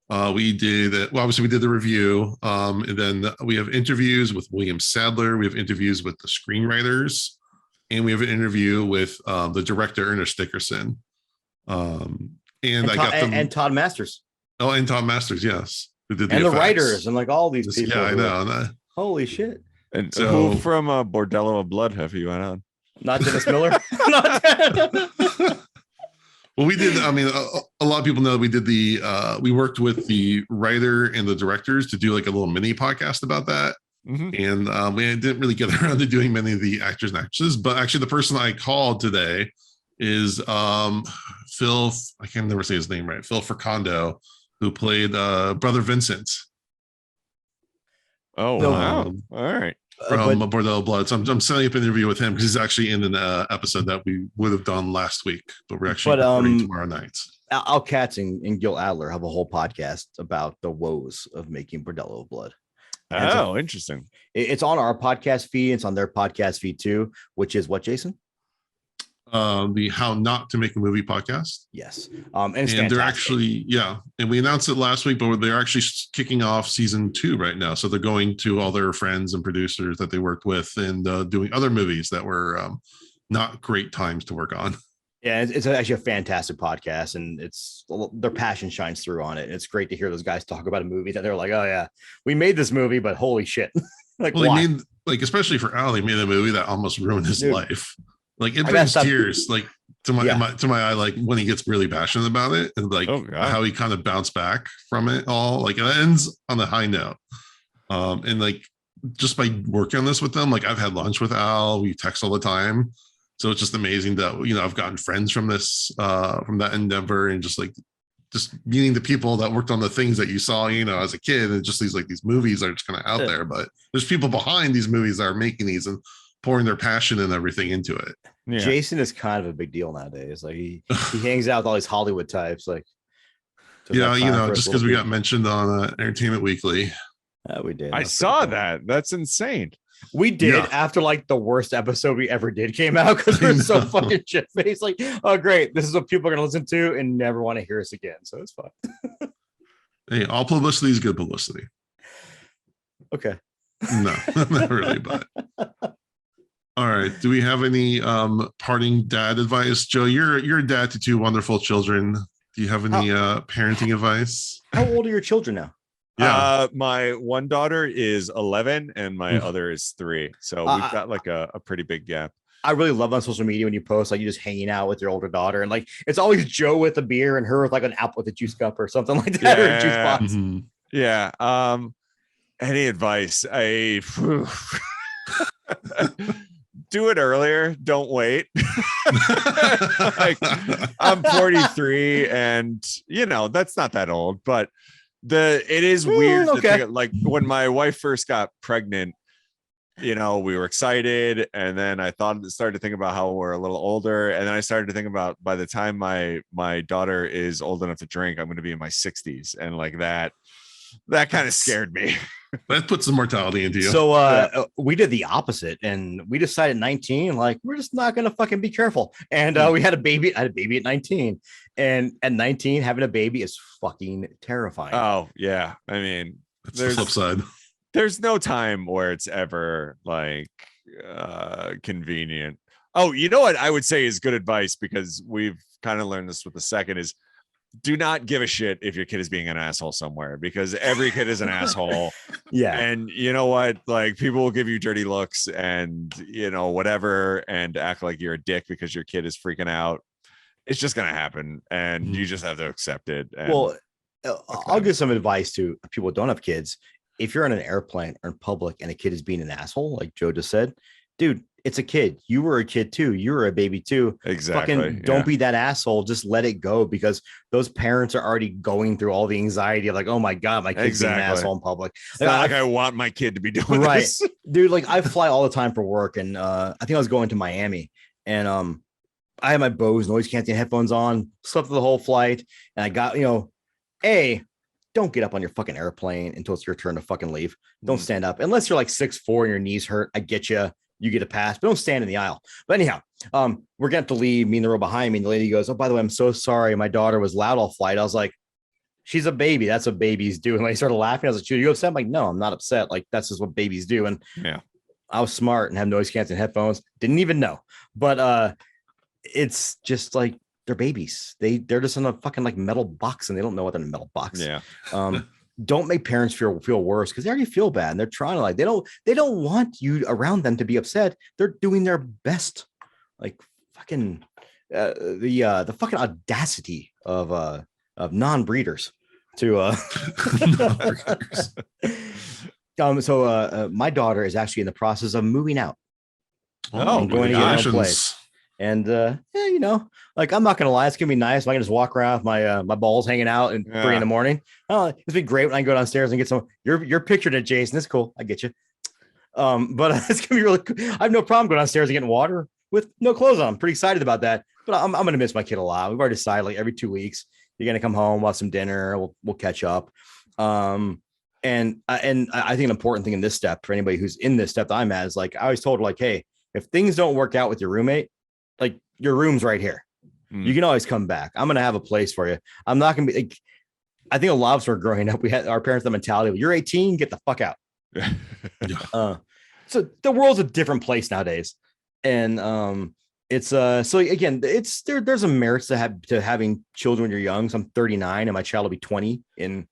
We did obviously we did the review, and then we have interviews with William Sadler. We have interviews with the screenwriters, and we have an interview with the director Ernest Dickerson. And I got them, and Todd Masters. Oh, and Todd Masters, yes, who did the writers and like all these people. Yeah, I know. Holy shit! And so, who from Bordello of Blood have you went on? Not Dennis Miller. Well, we did. I mean, a lot of people know we did we worked with the writer and the directors to do like a little mini podcast about that. Mm-hmm. And we didn't really get around to doing many of the actors and actresses, but actually the person I called today is Phil. I can't never say his name right. Phil Fercondo, who played Brother Vincent. Oh, wow. All right. From Bordello Blood. So I'm setting up an interview with him because he's actually in an episode that we would have done last week, but we're actually recording tomorrow night. Al Katz and Gil Adler have a whole podcast about the woes of making Bordello of Blood. Oh, interesting. It's on our podcast feed. It's on their podcast feed too, which is what, Jason? The How Not to Make a Movie podcast. Yes. And they're actually, and we announced it last week, but they're actually kicking off season 2 right now. So they're going to all their friends and producers that they worked with and doing other movies that were not great times to work on. Yeah, it's actually a fantastic podcast, and it's their passion shines through on it. And it's great to hear those guys talk about a movie that they're like, oh yeah, we made this movie, but holy shit. Like, well, they made, especially for Al, they made a movie that almost ruined his life. Like it brings tears like to my eye, like when he gets really passionate about it, and like how he kind of bounced back from it all. Like it ends on a high note. And like just by working on this with them, like I've had lunch with Al, we text all the time. So it's just amazing that, I've gotten friends from this, from that endeavor, and just meeting the people that worked on the things that you saw, as a kid, and just these movies are just kind of out there, but there's people behind these movies that are making these and pouring their passion and everything into it. Yeah. Jason is kind of a big deal nowadays. Like he hangs out with all these Hollywood types. Like, just because we got mentioned on Entertainment Weekly. We did. I saw that. That's insane. We did after like the worst episode we ever did came out, because we're so fucking shit faced. Like, oh great, this is what people are gonna listen to and never want to hear us again. So it's fine. Hey, all publicity is good publicity. Okay. No, not really, but all right. Do we have any parting dad advice? Joe, you're a dad to two wonderful children. Do you have any parenting advice? How old are your children now? Yeah, my one daughter is 11 and my other is 3. So we've got like a pretty big gap. I really love on social media when you post like you just hanging out with your older daughter, and like it's always Joe with a beer and her with like an apple with a juice cup or something like that, or a juice box. Mm-hmm. Yeah. Any advice? Do it earlier. Don't wait. Like, I'm 43 and that's not that old, but it is weird. Okay. Like when my wife first got pregnant, we were excited, and then I started to think about how we're a little older, and then I started to think about by the time my daughter is old enough to drink, I'm going to be in my 60s, and like that kind of scared me. That puts some mortality into you. So we did the opposite, and we decided 19, like we're just not gonna fucking be careful. And we had a baby. I had a baby at 19, and at 19, having a baby is fucking terrifying. Oh yeah, I mean, that's the flip side. There's no time where it's ever like convenient. Oh, you know what I would say is good advice, because we've kind of learned this with the second, is do not give a shit if your kid is being an asshole somewhere, because every kid is an asshole. Yeah. And you know what? Like, people will give you dirty looks and, whatever, and act like you're a dick because your kid is freaking out. It's just going to happen, and you just have to accept it. And well, I'll give some advice to people who don't have kids. If you're on an airplane or in public and a kid is being an asshole, like Joe just said, dude, it's a kid. You were a kid too. You were a baby too. Exactly. Fucking don't be that asshole. Just let it go, because those parents are already going through all the anxiety of like, oh my God, my kid's being an asshole in public. It's not like I want my kid to be doing this. Dude, like I fly all the time for work, and I think I was going to Miami, and I had my Bose noise canceling headphones on, slept through the whole flight, and I got, don't get up on your fucking airplane until it's your turn to fucking leave. Don't stand up unless you're like 6'4" and your knees hurt. I get you. You get a pass, but don't stand in the aisle. But anyhow, we're going to leave, me and the row behind me. And the lady goes, oh, by the way, I'm so sorry. My daughter was loud all flight. I was like, she's a baby. That's what babies do. And I started laughing. I was like, are you upset? I'm like, no, I'm not upset. Like, that's just what babies do. And yeah, I was smart and have noise canceling headphones. Didn't even know. But it's just like, they're babies. They're just in a fucking like metal box, and they don't know what in a metal box. Yeah. Don't make parents feel worse, because they already feel bad, and they're trying to like they don't want you around them to be upset. They're doing their best. Like fucking the fucking audacity of non-breeders to so my daughter is actually in the process of moving out. Oh, going to get her own place. And like I'm not gonna lie, it's gonna be nice. I can just walk around with my balls hanging out at 3 a.m. Oh, it's be great when I can go downstairs and get some. You're pictured it, Jason. It's cool. I get you. But it's gonna be really cool. I have no problem going downstairs and getting water with no clothes on. I'm pretty excited about that. But I'm gonna miss my kid a lot. We've already decided like every 2 weeks you're gonna come home, we'll have some dinner, we'll catch up. And I think an important thing in this step for anybody who's in this step that I'm at is like I always told her like, hey, if things don't work out with your roommate, like your room's right here. You can always come back. I'm going to have a place for you. I'm not going to be like, I think a lot of us were growing up. We had our parents, the mentality of you're 18, get the fuck out. So the world's a different place nowadays. And it's so again, it's there's a merits to having children when you're young. So I'm 39 and my child will be 20 in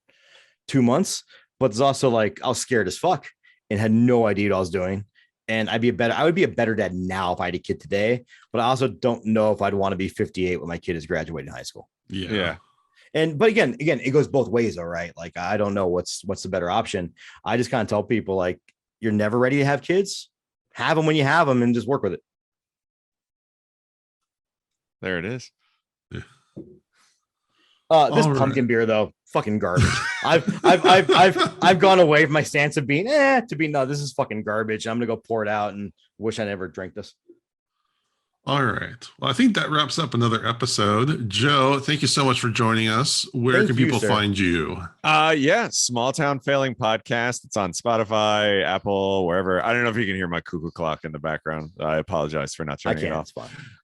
2 months, but it's also like, I was scared as fuck and had no idea what I was doing. And I would be a better dad now if I had a kid today, but I also don't know if I'd want to be 58 when my kid is graduating high school. Yeah. But again, it goes both ways, all right. Like, I don't know what's the better option. I just kind of tell people like, you're never ready to have kids. Have them when you have them and just work with it. There it is. This All pumpkin beer though, fucking garbage. I've gone away from my stance of being no, this is fucking garbage. I'm gonna go pour it out and wish I never drank this. All right. Well, I think that wraps up another episode. Joe, thank you so much for joining us. Where can people find you? Small Town Failing Podcast. It's on Spotify, Apple, wherever. I don't know if you can hear my cuckoo clock in the background. I apologize for not turning it off.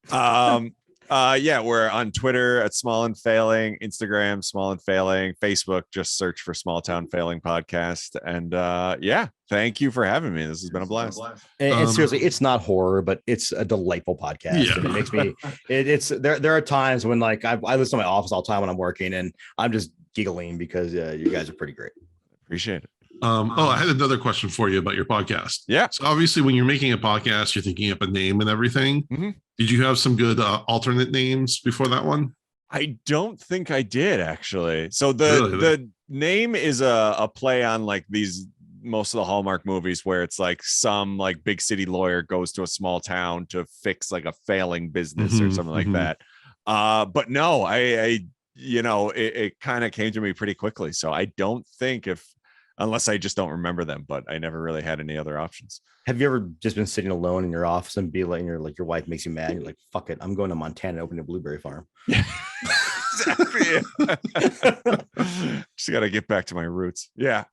It's fine. We're on Twitter at Small and Failing, Instagram Small and Failing, Facebook, just search for Small Town Failing Podcast. And thank you for having me. This has been a blast. And seriously, it's not horror, but it's a delightful podcast. Yeah. And it makes me there are times when like I listen to my office all the time when I'm working and I'm just giggling because you guys are pretty great. Appreciate it. I had another question for you about your podcast. Yeah. So obviously when you're making a podcast, you're thinking up a name and everything. Mm-hmm. Did you have some good alternate names before that one? I don't think I did actually. So the name is a play on like most of the Hallmark movies where it's like some like big city lawyer goes to a small town to fix like a failing business or something like that. But no, it kind of came to me pretty quickly. So I don't think unless I just don't remember them, but I never really had any other options. Have you ever just been sitting alone in your office and be like, your wife makes you mad? You're like, fuck it, I'm going to Montana to open a blueberry farm. Exactly. Just got to get back to my roots. Yeah.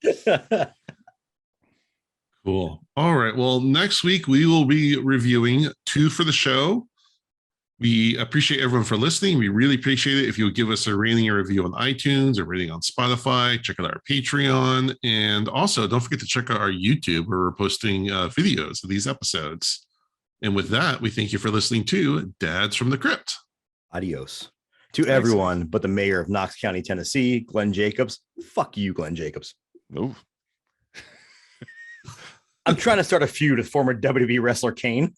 Cool. All right. Well, next week we will be reviewing Two for the Show. We appreciate everyone for listening. We really appreciate it if you would give us a rating or review on iTunes or rating on Spotify. Check out our Patreon. And also, don't forget to check out our YouTube where we're posting videos of these episodes. And with that, we thank you for listening to Dads from the Crypt. Adios. To everyone but the mayor of Knox County, Tennessee, Glenn Jacobs. Fuck you, Glenn Jacobs. Ooh. I'm trying to start a feud with former WWE wrestler Kane.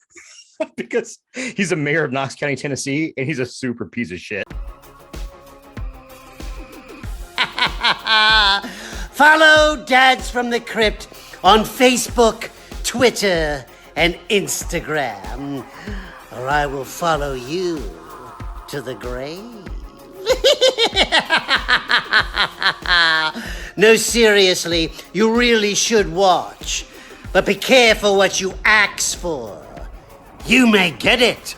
Because he's a mayor of Knox County, Tennessee, and he's a super piece of shit. Follow Dads from the Crypt on Facebook, Twitter, and Instagram, or I will follow you to the grave. No, seriously, you really should watch. But be careful what you ask for. You may get it.